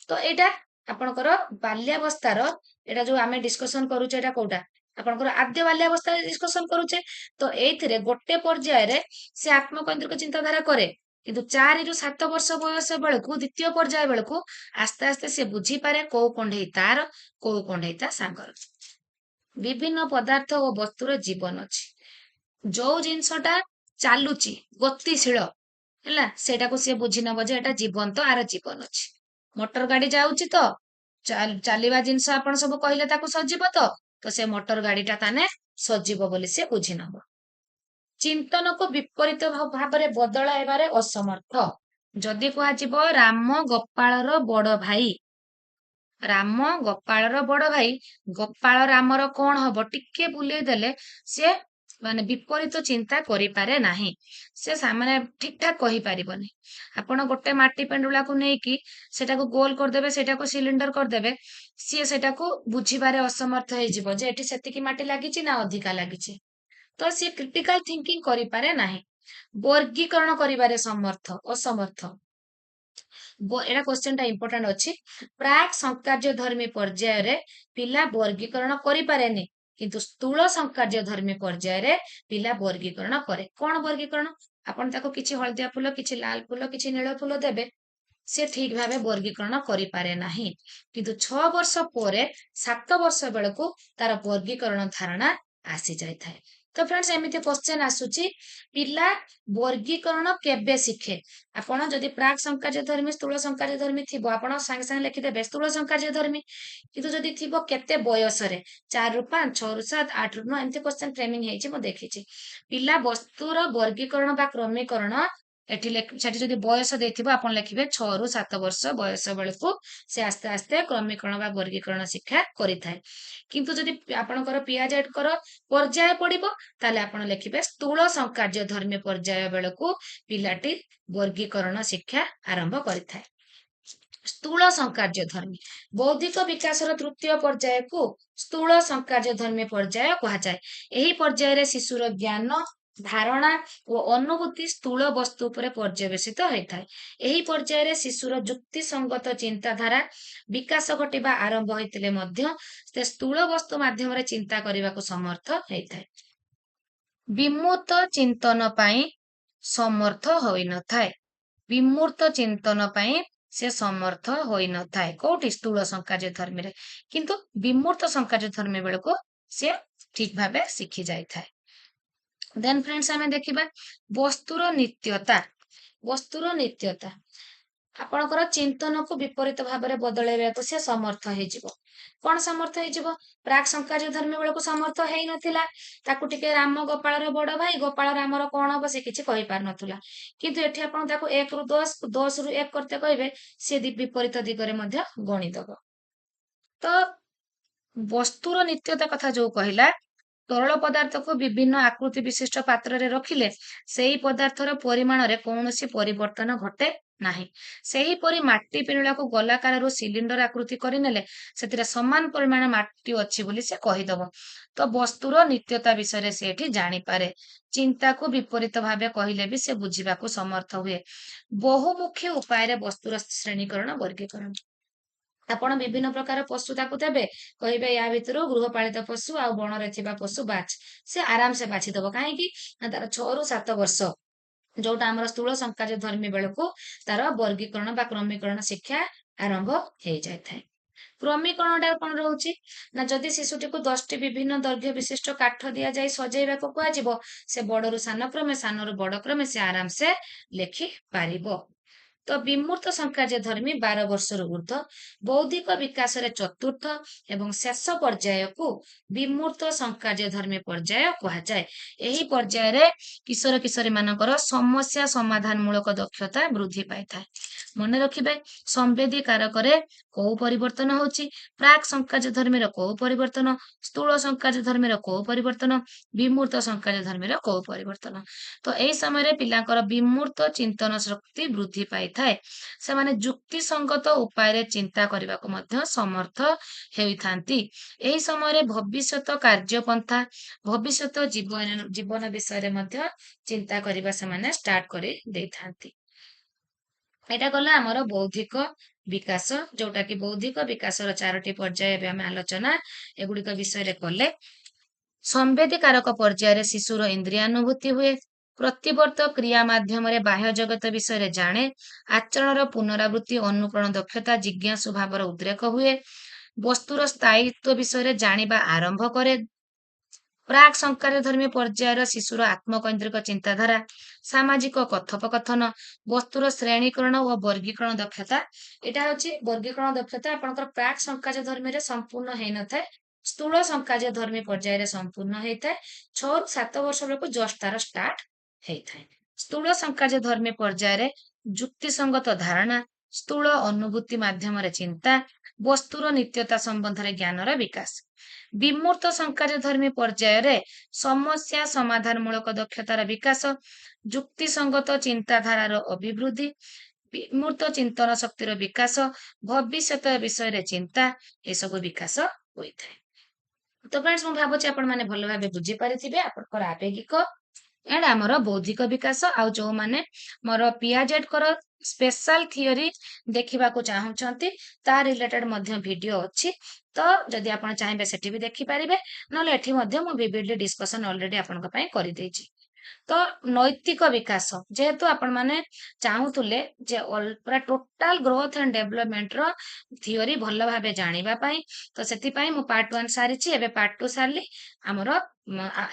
ତ ଏଇଟା ଆପଣଙ୍କର ବାଲ୍ୟାବସ୍ଥାର, ଏଇଟା ଯୋଉ ଆମେ ଡିସ୍କସନ କରୁଛେ, ଏଇଟା କୋଉଟା ଆପଣଙ୍କର ଆଦ୍ୟ ବାଲ୍ୟାବସ୍ଥାରେ ଡିସ୍କସନ କରୁଛେ। ତ ଏଇଥିରେ ଗୋଟେ ପର୍ଯ୍ୟାୟରେ ସେ ଆତ୍ମକୈନ୍ଦ୍ରିକ ଚିନ୍ତାଧାରା କରେ, କିନ୍ତୁ 4 ରୁ 7 ବର୍ଷ ବୟସ ବେଳକୁ, ଦ୍ଵିତୀୟ ପର୍ଯ୍ୟାୟ ବେଳକୁ ଆସ୍ତେ ଆସ୍ତେ ସେ ବୁଝିପାରେ କୋଉ କଣ୍ଢେଇ ତାର, କୋଉ କଣ୍ଢେଇ ତା ସାଙ୍ଗର। ବିଭିନ୍ନ ପଦାର୍ଥ ଓ ବସ୍ତୁର ଜୀବନ ଅଛି। ଯୋଉ ଜିନିଷଟା ଚାଲୁଛି, ଗତିଶୀଳ ହେଲା, ସେଇଟାକୁ ସିଏ ବୁଝି ନବ ଯେ ଏଟା ଜୀବନ୍ତ, ଆର ଜୀବନ ଅଛି। ମୋଟର ଗାଡି ଯାଉଛି ତ, ଚାଲିବା ଜିନିଷ ଆପଣ ସବୁ କହିଲେ ତାକୁ ସଜୀବ ତ ସେ ମୋଟର ଗାଡିଟା ତାନେ ସଜୀବ ବୋଲି ସେ ବୁଝି ନବ। ଚିନ୍ତନକୁ ବିପରୀତ ଭାବରେ ବଦଳାଇବାରେ ଅସମର୍ଥ। ଯଦି କୁହାଯିବ ରାମ ଗୋପାଳର ବଡ ଭାଇ, ରାମ ଗୋପାଳର ବଡ ଭାଇ, ଗୋପାଳ ରାମର କଣ ହବ ଟିକେ ବୁଲେଇ ଦେଲେ ସେ ମାନେ ବିପରୀତ ଚିନ୍ତା କରିପାରେ ନାହିଁ, ସେ ମାନେ ଠିକ ଠାକ କହିପାରିବନି। ଆପଣ ଗୋଟେ ମାଟି ପେଣ୍ଡୁଳାକୁ ନେଇକି ସେଟାକୁ ଗୋଲ କରିଦେବେ, ସେଟାକୁ ସିଲିଣ୍ଡର କରିଦେବେ, ସିଏ ସେଟାକୁ ବୁଝିବାରେ ଅସମର୍ଥ ହେଇଯିବ ଯେ ଏଠି ସେତିକି ମାଟି ଲାଗିଛି ନା ଅଧିକା ଲାଗିଛି। ତ ସିଏ କ୍ରିଟିକାଲ ଥିଙ୍କିଂ କରିପାରେ ନାହିଁ। ବର୍ଗୀକରଣ କରିବାରେ ଅସମର୍ଥ। ଏଇଟା କ୍ୱେଶ୍ଚନ ଟା ଇମ୍ପୋର୍ଟାଣ୍ଟ ଅଛି। ପ୍ରାକ୍ ସଂକାର୍ଯ୍ୟ ଧର୍ମୀ ପର୍ଯ୍ୟାୟରେ ପିଲା ବର୍ଗୀକରଣ କରିପାରେନି, କିନ୍ତୁ ସ୍ଥୂଳ ସଂକାର୍ଯ୍ୟ ଧର୍ମୀ ପର୍ଯ୍ୟାୟରେ ପିଲା ବର୍ଗୀକରଣ କରେ। କଣ ବର୍ଗୀକରଣ? ଆପଣ ତାକୁ କିଛି ହଳଦିଆ ଫୁଲ, କିଛି ଲାଲ ଫୁଲ, କିଛି ନୀଳ ଫୁଲ ଦେବେ, ସେ ଠିକ ଭାବେ ବର୍ଗୀକରଣ କରିପାରେ ନାହିଁ, କିନ୍ତୁ 6 ବର୍ଷ ପରେ 7 ବର୍ଷ ବେଳକୁ ତାର ବର୍ଗୀକରଣ ଧାରଣା ଆସି ଯାଇଥାଏ। ତ ଫ୍ରେଣ୍ଡସ୍, ଏମିତି କ୍ୱେଶ୍ଚନ ଆସୁଛି, ପିଲା ବର୍ଗୀକରଣ କେବେ ଶିଖେ? ଆପଣ ଯଦି ପ୍ରାକ୍ ସଂକାର୍ଯ୍ୟ ଧର୍ମୀ, ସ୍ଥୂଳ ସଂକାର୍ଯ୍ୟ ଧର୍ମୀ ଥିବ, ଆପଣ ସାଙ୍ଗେ ସାଙ୍ଗେ ଲେଖିଦେବେ ସ୍ଥୂଳ ସଂକାର୍ଯ୍ୟ ଧର୍ମୀ। କିନ୍ତୁ ଯଦି ଥିବ କେତେ ବୟସରେ, 4 ରୁ 5, 6 ରୁ 7, 8 ରୁ 9, ଏମିତି କ୍ୱେଶ୍ଚନ ଫ୍ରେମିଂ ହେଇଛି, ମୁଁ ଦେଖିଛି। ପିଲା ବସ୍ତୁର ବର୍ଗୀକରଣ ବା କ୍ରମୀକରଣ ସେଠି ଯଦି ବୟସ ଦେଇଥିବ, ଆପଣ ଲେଖିବେ 6 ରୁ 7 ବର୍ଷ ବୟସ ବେଳକୁ ସେ ଆସ୍ତେ ଆସ୍ତେ କ୍ରମୀକରଣ ବା ବର୍ଗୀକରଣ ଶିକ୍ଷା କରିଥାଏ। କିନ୍ତୁ ଯଦି ଆପଣଙ୍କର ପିଆଜେଡଙ୍କର ପର୍ଯ୍ୟାୟ ପଡିବ, ତାହେଲେ ଆପଣ ଲେଖିବେ ସ୍ଥୂଳ ସଂକାର୍ଯ୍ୟ ଧର୍ମୀ ପର୍ଯ୍ୟାୟ ବେଳକୁ ପିଲାଟି ବର୍ଗୀକରଣ ଶିକ୍ଷା ଆରମ୍ଭ କରିଥାଏ। ସ୍ଥୂଳ ସଂକାର୍ଯ୍ୟ ଧର୍ମୀ ବୌଦ୍ଧିକ ବିକାଶର ତୃତୀୟ ପର୍ଯ୍ୟାୟକୁ ସ୍ଥୂଳ ସଂକାର୍ଯ୍ୟ ଧର୍ମୀ ପର୍ଯ୍ୟାୟ କୁହାଯାଏ। ଏହି ପର୍ଯ୍ୟାୟରେ ଶିଶୁର ଜ୍ଞାନ, ଧାରଣା ଓ ଅନୁଭୂତି ସ୍ଥୂଳ ବସ୍ତୁ ଉପରେ ପର୍ଯ୍ୟବେସିତ ହୋଇଥାଏ। ଏହି ପର୍ଯ୍ୟାୟରେ ଶିଶୁର ଯୁକ୍ତିସଙ୍ଗତ ଚିନ୍ତାଧାରା ବିକାଶ ଘଟିବା ଆରମ୍ଭ ହୋଇଥିଲେ ମଧ୍ୟ ସେ ସ୍ଥୂଳ ବସ୍ତୁ ମାଧ୍ୟମରେ ଚିନ୍ତା କରିବାକୁ ସମର୍ଥ ହେଇଥାଏ। ବିମୂର୍ତ୍ତ ଚିନ୍ତନ ପାଇଁ ସମର୍ଥ ହୋଇନଥାଏ। ବିମୂର୍ତ୍ତ ଚିନ୍ତନ ପାଇଁ ସେ ସମର୍ଥ ହୋଇନଥାଏ। କୋଉଠି? ସ୍ଥୂଳ ସଂକାର୍ଯ୍ୟ ଧର୍ମୀରେ। କିନ୍ତୁ ବିମୂର୍ତ୍ତ ସଂକାର୍ଯ୍ୟ ଧର୍ମୀ ବେଳକୁ ସେ ଠିକ ଭାବେ ଶିଖି ଯାଇଥାଏ। ଦେନ୍ ଫ୍ରେଣ୍ଡସ୍, ଆମେ ଦେଖିବା ବସ୍ତୁର ନିତ୍ୟତା। ବସ୍ତୁର ନିତ୍ୟତା, ଆପଣଙ୍କର ଚିନ୍ତନକୁ ବିପରୀତ ଭାବରେ ବଦଳାଇବାକୁ ସେ ସମର୍ଥ ହେଇଯିବ। କଣ ସମର୍ଥ ହେଇଯିବ? ପ୍ରାକ୍ ସଂକାର୍ଯ୍ୟ ଧର୍ମୀ ବେଳକୁ ସମର୍ଥ ହେଇନଥିଲା, ତାକୁ ଟିକେ ରାମ ଗୋପାଳର ବଡ ଭାଇ, ଗୋପାଳ ରାମର କଣ ହବ ସେ କିଛି କହିପାରୁନଥିଲା। କିନ୍ତୁ ଏଠି ଆପଣ ତାକୁ 1 ରୁ 10, 10 ରୁ 1 କରତେ କହିବେ, ସେ ବିପରୀତ ଦିଗରେ ମଧ୍ୟ ଗଣିଦବ। ତ ବସ୍ତୁର ନିତ୍ୟତା କଥା ଯୋଉ କହିଲା, ତରଳ ପଦାର୍ଥକୁ ବିଭିନ୍ନ ଆକୃତି ବିଶିଷ୍ଟ ପାତ୍ରରେ ରଖିଲେ ସେହି ପଦାର୍ଥର ପରିମାଣରେ କୌଣସି ପରିବର୍ତ୍ତନ ଘଟେ ନାହିଁ। ସେହିପରି ମାଟି ପିଣ୍ଡୁଳାକୁ ଗୋଲାକାରରୁ ସିଲିଣ୍ଡର ଆକୃତି କରିନେଲେ ସେଥିରେ ସମାନ ପରିମାଣ ମାଟି ଅଛି ବୋଲି ସେ କହିଦବ। ତ ବସ୍ତୁର ନିତ୍ୟତା ବିଷୟରେ ସେ ଏଠି ଜାଣିପାରେ। ଚିନ୍ତାକୁ ବିପରୀତ ଭାବେ କହିଲେ ବି ସେ ବୁଝିବାକୁ ସମର୍ଥ ହୁଏ। ବହୁମୁଖୀ ଉପାୟରେ ବସ୍ତୁର ଶ୍ରେଣୀକରଣ, ବର୍ଗୀକରଣ। ଆପଣ ବିଭିନ୍ନ ପ୍ରକାର ପଶୁ ତାକୁ ଦେବେ, କହିବେ ୟା ଭିତରୁ ଗୃହପାଳିତ ପଶୁ ଆଉ ବଣରେ ଥିବା ପଶୁ ବାଛ, ସେ ଆରାମସେ ବାଛିଦବ। କାହିଁକି ନା ତାର 6 ରୁ 7 ବର୍ଷ, ଯୋଉଟା ଆମର ସ୍ଥୂଳ ସଂକାର୍ଯ୍ୟ ଧର୍ମୀ ବେଳକୁ ତାର ବର୍ଗୀକରଣ ବା କ୍ରମୀକରଣ ଶିକ୍ଷା ଆରମ୍ଭ ହେଇଯାଇଥାଏ। କ୍ରମୀକରଣଟା କଣ ରହୁଛି ନା, ଯଦି ଶିଶୁଟିକୁ 10ଟି ବିଭିନ୍ନ ଦୈର୍ଘ୍ୟ ବିଶିଷ୍ଟ କାଠ ଦିଆଯାଇ ସଜେଇବାକୁ କୁହାଯିବ, ସେ ବଡରୁ ସାନ କ୍ରମେ, ସାନରୁ ବଡ କ୍ରମେ ସେ ଆରାମସେ ଲେଖି ପାରିବ। ତ ବିମୂର୍ତ୍ତ ସଂକାର୍ଯ୍ୟ ଧର୍ମୀ 12 ବର୍ଷରୁ ଉର୍ଦ୍ଧ୍ୱ, ବୌଦ୍ଧିକ ବିକାଶରେ ଚତୁର୍ଥ ଏବଂ ଶେଷ ପର୍ଯ୍ୟାୟକୁ ବିମୂର୍ତ୍ତ ସଂକାର୍ଯ୍ୟ ଧର୍ମୀ ପର୍ଯ୍ୟାୟ କୁହାଯାଏ। ଏହି ପର୍ଯ୍ୟାୟରେ କିଶୋର କିଶୋରୀ ମାନଙ୍କର ସମସ୍ୟା ସମାଧାନ ମୂଳକ ଦକ୍ଷତା ବୃଦ୍ଧି ପାଇଥାଏ। ମନେ ରଖିବେ, ସମ୍ବେଦୀ କାରକରେ କୋଉ ପରିବର୍ତ୍ତନ ହଉଛି, ପ୍ରାକ୍ ସଂକାର୍ଯ୍ୟ ଧର୍ମୀର କୋଉ ପରିବର୍ତ୍ତନ, ସ୍ଥୂଳ ସଂକାର୍ଯ୍ୟ ଧର୍ମୀର କୋଉ ପରିବର୍ତ୍ତନ, ବିମୂର୍ତ୍ତ ସଂକାର୍ଯ୍ୟ ଧର୍ମୀର କୋଉ ପରିବର୍ତ୍ତନ। ତ ଏହି ସମୟରେ ପିଲାଙ୍କର ବିମୂର୍ତ୍ତ ଚିନ୍ତନ ଶକ୍ତି ବୃଦ୍ଧି ପାଇଥାଏ। ସେମାନେ ଯୁକ୍ତିସଙ୍ଗତ ଉପାୟରେ ଚିନ୍ତା କରିବାକୁ ମଧ୍ୟ ସମର୍ଥ ହୋଇଥାନ୍ତି। ଏହି ସମୟରେ ଭବିଷ୍ୟତ କାର୍ଯ୍ୟପନ୍ଥା, ଭବିଷ୍ୟତ ଜୀବନ ବିଷୟରେ ମଧ୍ୟ ଚିନ୍ତା କରିବା ସେମାନେ ଷ୍ଟାର୍ଟ କରି ଦେଇଥାନ୍ତି। ଏଇଟା ଗଲା ଆମର ବୌଦ୍ଧିକ ବିକାଶ, ଯୋଉଟା କି ବୌଦ୍ଧିକ ବିକାଶର 4ଟି ପର୍ଯ୍ୟାୟ ଏବେ ଆମେ ଆଲୋଚନା ଏଗୁଡିକ ବିଷୟରେ କଲେ। ସମ୍ବେଦୀ କାରକ ପର୍ଯ୍ୟାୟରେ ଶିଶୁର ଇନ୍ଦ୍ରିୟାନୁଭୂତି ହୁଏ, ପ୍ରତିବର୍ତ୍ତ କ୍ରିୟା ମାଧ୍ୟମରେ ବାହ୍ୟ ଜଗତ ବିଷୟରେ ଜାଣେ, ଆଚରଣର ପୁନରାବୃତ୍ତି, ଅନୁକରଣ ଦକ୍ଷତା, ଜିଜ୍ଞାସୁ ଭାବର ଉଦ୍ରେକ ହୁଏ, ବସ୍ତୁର ସ୍ଥାୟିତ୍ୱ ବିଷୟରେ ଜାଣିବା ଆରମ୍ଭ କରେ। ପ୍ରାକ୍ ସଂକାର୍ଯ୍ୟ ଧର୍ମୀ ପର୍ଯ୍ୟାୟର ଶିଶୁର ଆତ୍ମକୈନ୍ଦ୍ରିକ ଚିନ୍ତାଧାରା, ସାମାଜିକ କଥୋପକଥନ, ବସ୍ତୁର ଶ୍ରେଣୀକରଣ ଓ ବର୍ଗୀକରଣ ଦକ୍ଷତା। ଏଇଟା ହଉଛି ବର୍ଗୀକରଣ ଦକ୍ଷତା ଆପଣଙ୍କର ପ୍ରାକ୍ ସଂକାର୍ଯ୍ୟ ଧର୍ମୀରେ ସମ୍ପୂର୍ଣ୍ଣ ହେଇନଥାଏ, ସ୍ଥୂଳ ସଂକାର୍ଯ୍ୟ ଧର୍ମୀ ପର୍ଯ୍ୟାୟରେ ସମ୍ପୂର୍ଣ୍ଣ ହେଇଥାଏ। 6ରୁ 7 ବର୍ଷ ବେଳକୁ ଜଷ୍ଟ ତାର ଷ୍ଟାର୍ଟ ହେଇଥାଏ। ସ୍ଥୂଳ ସଂକାର୍ଯ୍ୟ ଧର୍ମୀ ପର୍ଯ୍ୟାୟରେ ଯୁକ୍ତିସଙ୍ଗତ ଧାରଣା, ସ୍ଥୂଳ ଅନୁଭୂତି ମାଧ୍ୟମରେ ଚିନ୍ତା, ବସ୍ତୁର ନିତ୍ୟତା ସମ୍ବନ୍ଧରେ ଜ୍ଞାନର ବିକାଶ। ବିମୂର୍ତ୍ତ ସଂକାର୍ଯ୍ୟ ଧର୍ମୀ ପର୍ଯ୍ୟାୟରେ ସମସ୍ୟା ସମାଧାନ ମୂଳକ ଦକ୍ଷତାର ବିକାଶ, ଯୁକ୍ତିସଙ୍ଗତ ଚିନ୍ତାଧାରାର ଅଭିବୃଦ୍ଧି, ବିମୂର୍ତ୍ତ ଚିନ୍ତନ ଶକ୍ତିର ବିକାଶ, ଭବିଷ୍ୟତ ବିଷୟରେ ଚିନ୍ତା, ଏସବୁ ବିକାଶ ହୋଇଥାଏ। ତ ଫ୍ରେଣ୍ଡସ୍, ମୁଁ ଭାବୁଛି ଆପଣ ମାନେ ଭଲ ଭାବେ ବୁଝିପାରିଥିବେ ଆପଣଙ୍କର ଆବେଗିକ ଏଣ୍ଡ ଆମର ବୌଦ୍ଧିକ ବିକାଶ। ଆଉ ଯୋଉମାନେ ମୋର ପିଆଜେଡଙ୍କର ସ୍ପେଶାଲ ଥିଓରି ଦେଖିବାକୁ ଚାହୁଁଛନ୍ତି ତା ରିଲେଟେଡ ମଧ୍ୟ ଭିଡିଓ ଅଛି। ତ ଯଦି ଆପଣ ଚାହିଁବେ ସେଠି ବି ଦେଖିପାରିବେ, ନହେଲେ ଏଠି ମଧ୍ୟ ମୁଁ ଭିଭିଡଲି ଡିସ୍କସନ ଅଲରେଡି ଆପଣଙ୍କ ପାଇଁ କରିଦେଇଛି। ତ ନୈତିକ ବିକାଶ, ଯେହେତୁ ଆପଣ ମାନେ ଚାହୁଁଥିଲେ ଯେ ପୁରା ଟୋଟାଲ ଗ୍ରୋଥ ଆଣ୍ଡ ଡେଭଲପମେଣ୍ଟର ଥିଓରି ଭଲ ଭାବେ ଜାଣିବା ପାଇଁ, ତ ସେଥିପାଇଁ ମୁଁ ପାର୍ଟ 1 ସାରିଛି, ଏବେ ପାର୍ଟ 2 ସାରିଲି। ଆମର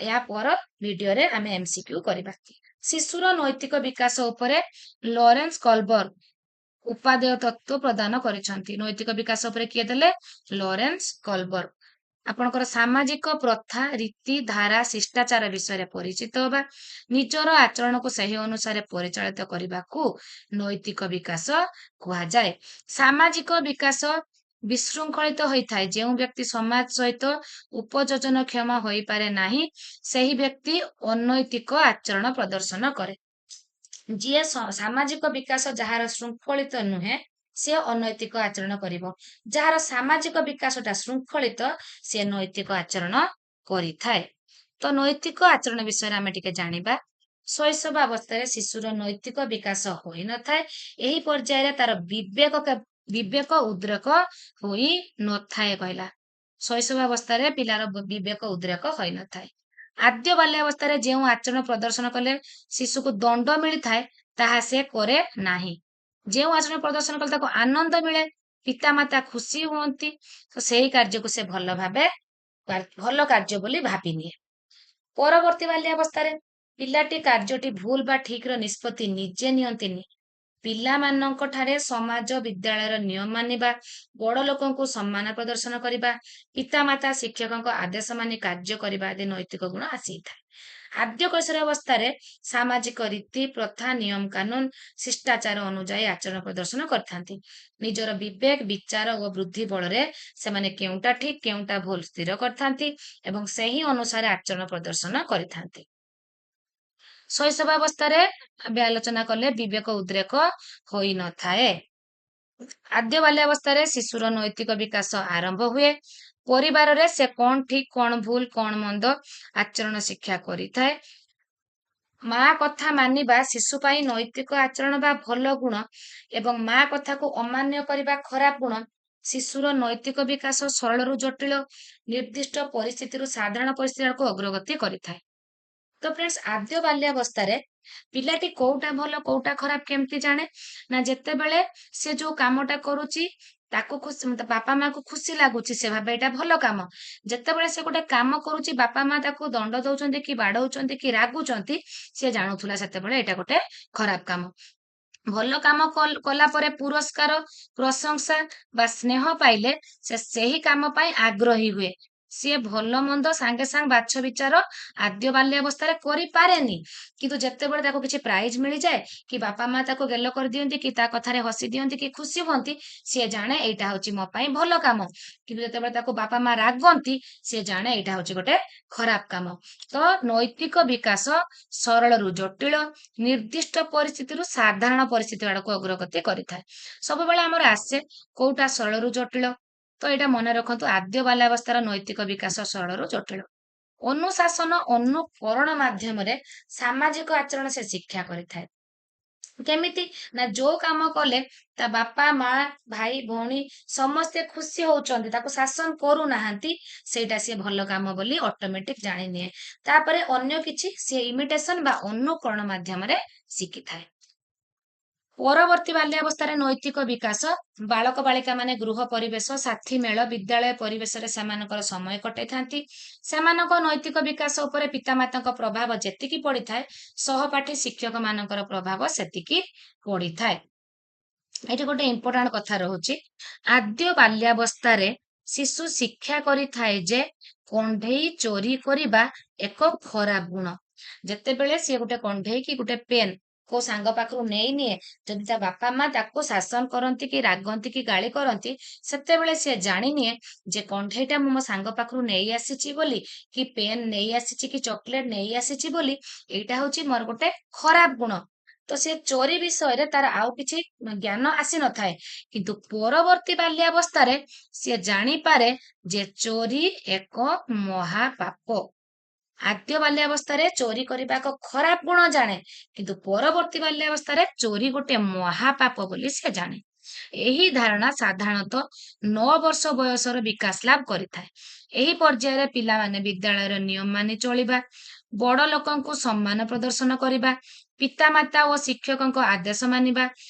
ୟା ପର ଭିଡିଓରେ ଆମେ MCQ କରିବା। ଶିଶୁର ନୈତିକ ବିକାଶ ଉପରେ ଲରେନ୍ସ କଲବର୍ଗ ଉପାଦେୟ ତତ୍ତ୍ୱ ପ୍ରଦାନ କରିଛନ୍ତି। ନୈତିକ ବିକାଶ ଉପରେ କିଏ ଦେଲେ? ଲରେନ୍ସ କଲବର୍ଗ। ଆପଣଙ୍କର ସାମାଜିକ ପ୍ରଥା, ରୀତି, ଧାରା, ଶିଷ୍ଟାଚାର ବିଷୟରେ ପରିଚିତ ହେବା, ନିଜର ଆଚରଣକୁ ସେହି ଅନୁସାରେ ପରିଚାଳିତ କରିବାକୁ ନୈତିକ ବିକାଶ କୁହାଯାଏ। ସାମାଜିକ ବିକାଶ ବିଶୃଙ୍ଖଳିତ ହୋଇଥାଏ। ଯେଉଁ ବ୍ୟକ୍ତି ସମାଜ ସହିତ ଉପଯୋଜନକ୍ଷମ ହୋଇପାରେ ନାହିଁ, ସେହି ବ୍ୟକ୍ତି ଅନୈତିକ ଆଚରଣ ପ୍ରଦର୍ଶନ କରେ। ଯିଏ ସାମାଜିକ ବିକାଶ ଯାହାର ଶୃଙ୍ଖଳିତ ନୁହେଁ, ସେ ଅନୈତିକ ଆଚରଣ କରିବ। ଯାହାର ସାମାଜିକ ବିକାଶଟା ଶୃଙ୍ଖଳିତ, ସେ ନୈତିକ ଆଚରଣ କରିଥାଏ। ତ ନୈତିକ ଆଚରଣ ବିଷୟରେ ଆମେ ଟିକେ ଜାଣିବା। ଶୈଶବ ଅବସ୍ଥାରେ ଶିଶୁର ନୈତିକ ବିକାଶ ହୋଇନଥାଏ। ଏହି ପର୍ଯ୍ୟାୟରେ ତାର ବିବେକ ଉଦ୍ରେକ ହୋଇ ନଥାଏ କହିଲା। ଶୈଶବ ଅବସ୍ଥାରେ ପିଲାର ବିବେକ ଉଦ୍ରେକ ହୋଇନଥାଏ। ଆଦ୍ୟ ବାଲ୍ୟାବସ୍ଥାରେ ଯେଉଁ ଆଚରଣ ପ୍ରଦର୍ଶନ କଲେ ଶିଶୁକୁ ଦଣ୍ଡ ମିଳିଥାଏ, ତାହା ସେ କରେ ନାହିଁ। ଯେଉଁ ଆଚରଣ ପ୍ରଦର୍ଶନ କଲେ ତାକୁ ଆନନ୍ଦ ମିଳେ, ପିତାମାତା ଖୁସି ହୁଅନ୍ତି, ତ ସେଇ କାର୍ଯ୍ୟକୁ ସେ ଭଲ କାର୍ଯ୍ୟ ବୋଲି ଭାବିନିଏ। ପରବର୍ତ୍ତୀ ବାଲ୍ୟାବସ୍ଥାରେ ପିଲାଟି କାର୍ଯ୍ୟଟି ଭୁଲ ବା ଠିକର ନିଷ୍ପତ୍ତି ନିଜେ ନିଅନ୍ତିନି। ପିଲାମାନଙ୍କ ଠାରେ ସମାଜ ବିଦ୍ୟାଳୟର ନିୟମ ମାନିବା, ବଡ ଲୋକଙ୍କୁ ସମ୍ମାନ ପ୍ରଦର୍ଶନ କରିବା, ପିତାମାତା ଶିକ୍ଷକଙ୍କ ଆଦେଶ ମାନି କାର୍ଯ୍ୟ କରିବା ଆଦି ନୈତିକ ଗୁଣ ଆସିଥାଏ। ଆଦ୍ୟ କୈଶୋର ଅବସ୍ଥାରେ ସାମାଜିକ ରୀତି, ପ୍ରଥା, ନିୟମ କାନୁନ, ଶିଷ୍ଟାଚାର ଅନୁଯାୟୀ ଆଚରଣ ପ୍ରଦର୍ଶନ କରିଥାନ୍ତି। ନିଜର ବିବେକ, ବିଚାର ଓ ବୁଦ୍ଧି ବଳରେ ସେମାନେ କେଉଁଟା ଠିକ କେଉଁଟା ଭୁଲ ସ୍ଥିର କରିଥାନ୍ତି ଏବଂ ସେହି ଅନୁସାରେ ଆଚରଣ ପ୍ରଦର୍ଶନ କରିଥାନ୍ତି। ଶୈଶବାବସ୍ଥାରେ ଏବେ ଆଲୋଚନା କଲେ ବିବେକ ଉଦ୍ରେକ ହୋଇନଥାଏ। ଆଦ୍ୟ ବାଲ୍ୟାବସ୍ଥାରେ ଶିଶୁର ନୈତିକ ବିକାଶ ଆରମ୍ଭ ହୁଏ। ପରିବାରରେ ସେ କଣ ଠିକ କଣ ଭୁଲ କଣ ମନ୍ଦ ଆଚରଣ ଶିକ୍ଷା କରିଥାଏ। ମା କଥା ମାନିବା ଶିଶୁ ପାଇଁ ନୈତିକ ଆଚରଣ ବା ଭଲ ଗୁଣ ଏବଂ ମା କଥାକୁ ଅମାନ୍ୟ କରିବା ଖରାପ ଗୁଣ। ଶିଶୁର ନୈତିକ ବିକାଶ ସରଳରୁ ଜଟିଳ, ନିର୍ଦ୍ଦିଷ୍ଟ ପରିସ୍ଥିତିରୁ ସାଧାରଣ ପରିସ୍ଥିତି ଆଡକୁ ଅଗ୍ରଗତି କରିଥାଏ। ତ ଫ୍ରେଣ୍ଡସ୍, ଆଦ୍ୟ ବାଲ୍ୟାବସ୍ଥାରେ ପିଲାଟି କୋଉଟା ଭଲ କୋଉଟା ଖରାପ କେମିତି ଜାଣେ ନା, ଯେତେବେଳେ ସେ ଯୋଉ କାମଟା କରୁଛି ତାକୁ ଖୁସି, ବାପା ମାକୁ ଖୁସି ଲାଗୁଛି, ସେ ଭାବେ ଏଇଟା ଭଲ କାମ। ଯେତେବେଳେ ସେ ଗୋଟେ କାମ କରୁଛି ବାପା ମା ତାକୁ ଦଣ୍ଡ ଦଉଛନ୍ତି କି ବାଡଉଛନ୍ତି କି ରାଗୁଛନ୍ତି, ସେ ଜାଣୁଥିଲା ସେତେବେଳେ ଏଇଟା ଗୋଟେ ଖରାପ କାମ। ଭଲ କାମ କଲା ପରେ ପୁରସ୍କାର, ପ୍ରଶଂସା ବା ସ୍ନେହ ପାଇଲେ ସେ ସେହି କାମ ପାଇଁ ଆଗ୍ରହୀ ହୁଏ। ସିଏ ଭଲ ମନ୍ଦ ସାଙ୍ଗେ ସାଙ୍ଗେ ବାଛ ବିଚାର ଆଦ୍ୟ ବାଲ୍ୟାବସ୍ଥାରେ କରିପାରେନି, କିନ୍ତୁ ଯେତେବେଳେ ତାକୁ କିଛି ପ୍ରାଇଜ ମିଳିଯାଏ କି ବାପା ମା ତାକୁ ଗେଲ କରିଦିଅନ୍ତି କି ତା କଥାରେ ହସି ଦିଅନ୍ତି କି ଖୁସି ହୁଅନ୍ତି, ସିଏ ଜାଣେ ଏଇଟା ହଉଛି ମୋ ପାଇଁ ଭଲ କାମ। କିନ୍ତୁ ଯେତେବେଳେ ତାକୁ ବାପା ମା ରାଗନ୍ତି, ସିଏ ଜାଣେ ଏଇଟା ହଉଛି ଗୋଟେ ଖରାପ କାମ। ତ ନୈତିକ ବିକାଶ ସରଳରୁ ଜଟିଳ, ନିର୍ଦ୍ଦିଷ୍ଟ ପରିସ୍ଥିତିରୁ ସାଧାରଣ ପରିସ୍ଥିତି ଆଡକୁ ଅଗ୍ରଗତି କରିଥାଏ। ସବୁବେଳେ ଆମର ଆସେ କୋଉଟା ସରଳରୁ ଜଟିଳ, ତ ଏଇଟା ମନେ ରଖନ୍ତୁ, ଆଦ୍ୟ ବାଲ୍ୟାବସ୍ଥାର ନୈତିକ ବିକାଶ ସରଳରୁ ଜଟିଳ। ଅନୁଶାସନ, ଅନୁକରଣ ମାଧ୍ୟମରେ ସାମାଜିକ ଆଚରଣ ସେ ଶିକ୍ଷା କରିଥାଏ। କେମିତି ନା ଯୋଉ କାମ କଲେ ତା ବାପା ମା ଭାଇ ଭଉଣୀ ସମସ୍ତେ ଖୁସି ହଉଛନ୍ତି, ତାକୁ ଶାସନ କରୁନାହାନ୍ତି, ସେଇଟା ସିଏ ଭଲ କାମ ବୋଲି ଅଟୋମେଟିକ ଜାଣିନିଏ। ତାପରେ ଅନ୍ୟ କିଛି ସିଏ ଇମିଟେସନ ବା ଅନୁକରଣ ମାଧ୍ୟମରେ ଶିଖିଥାଏ। ପରବର୍ତ୍ତୀ ବାଲ୍ୟାବସ୍ଥାରେ ନୈତିକ ବିକାଶ, ବାଳକ ବାଳିକା ମାନେ ଗୃହ ପରିବେଶ, ସାଥୀ ମେଳ, ବିଦ୍ୟାଳୟ ପରିବେଶରେ ସେମାନଙ୍କର ସମୟ କଟେଇଥାନ୍ତି। ସେମାନଙ୍କ ନୈତିକ ବିକାଶ ଉପରେ ପିତାମାତାଙ୍କ ପ୍ରଭାବ ଯେତିକି ପଡିଥାଏ, ସହପାଠୀ ଶିକ୍ଷକ ମାନଙ୍କର ପ୍ରଭାବ ସେତିକି ପଡିଥାଏ। ଏଇଠି ଗୋଟେ ଇମ୍ପୋର୍ଟାଣ୍ଟ କଥା ରହୁଛି। ଆଦ୍ୟ ବାଲ୍ୟାବସ୍ଥାରେ ଶିଶୁ ଶିକ୍ଷା କରିଥାଏ ଯେ କଣ୍ଢେଇ ଚୋରି କରିବା ଏକ ଖରାପ ଗୁଣ। ଯେତେବେଳେ ସିଏ ଗୋଟେ କଣ୍ଢେଇ କି ଗୋଟେ ପେନ୍ କୋଉ ସାଙ୍ଗ ପାଖରୁ ନେଇନିଏ, ଯଦି ତା ବାପା ମା ତାକୁ ଶାସନ କରନ୍ତି କି ରାଗନ୍ତି କି ଗାଳି କରନ୍ତି, ସେତେବେଳେ ସିଏ ଜାଣିନିଏ ଯେ କଣ୍ଢେଇଟା ମୁଁ ମୋ ସାଙ୍ଗ ପାଖରୁ ନେଇ ଆସିଛି ବୋଲି, କି ପେନ୍ ନେଇ ଆସିଛି କି ଚକୋଲେଟ ନେଇ ଆସିଛି ବୋଲି, ଏଇଟା ହଉଛି ମୋର ଗୋଟେ ଖରାପ ଗୁଣ। ତ ସେ ଚୋରି ବିଷୟରେ ତାର ଆଉ କିଛି ଜ୍ଞାନ ଆସିନଥାଏ, କିନ୍ତୁ ପରବର୍ତ୍ତୀ ବାଲ୍ୟାବସ୍ଥାରେ ସିଏ ଜାଣିପାରେ ଯେ ଚୋରି ଏକ ମହାପାପ। ଆଦ୍ୟ ବାଲ୍ୟାବସ୍ଥାରେ ଚୋରି କରିବା ଏକ ଖରାପ ଗୁଣ ଜାଣେ, କିନ୍ତୁ ପରବର୍ତ୍ତୀ ବାଲ୍ୟାବସ୍ଥାରେ ଚୋରି ଗୋଟେ ମହାପାପ ବୋଲି ସେ ଜାଣେ। ଏହି ଧାରଣା ସାଧାରଣତଃ 9 ବର୍ଷ ବୟସର ବିକାଶ ଲାଭ କରିଥାଏ। ଏହି ପର୍ଯ୍ୟାୟରେ ପିଲାମାନେ ବିଦ୍ୟାଳୟର ନିୟମ ମାନି ଚଳିବା, ବଡ ଲୋକଙ୍କୁ ସମ୍ମାନ ପ୍ରଦର୍ଶନ କରିବା, ପିତାମାତା ଓ ଶିକ୍ଷକଙ୍କ ଆଦେଶ ମାନିବା,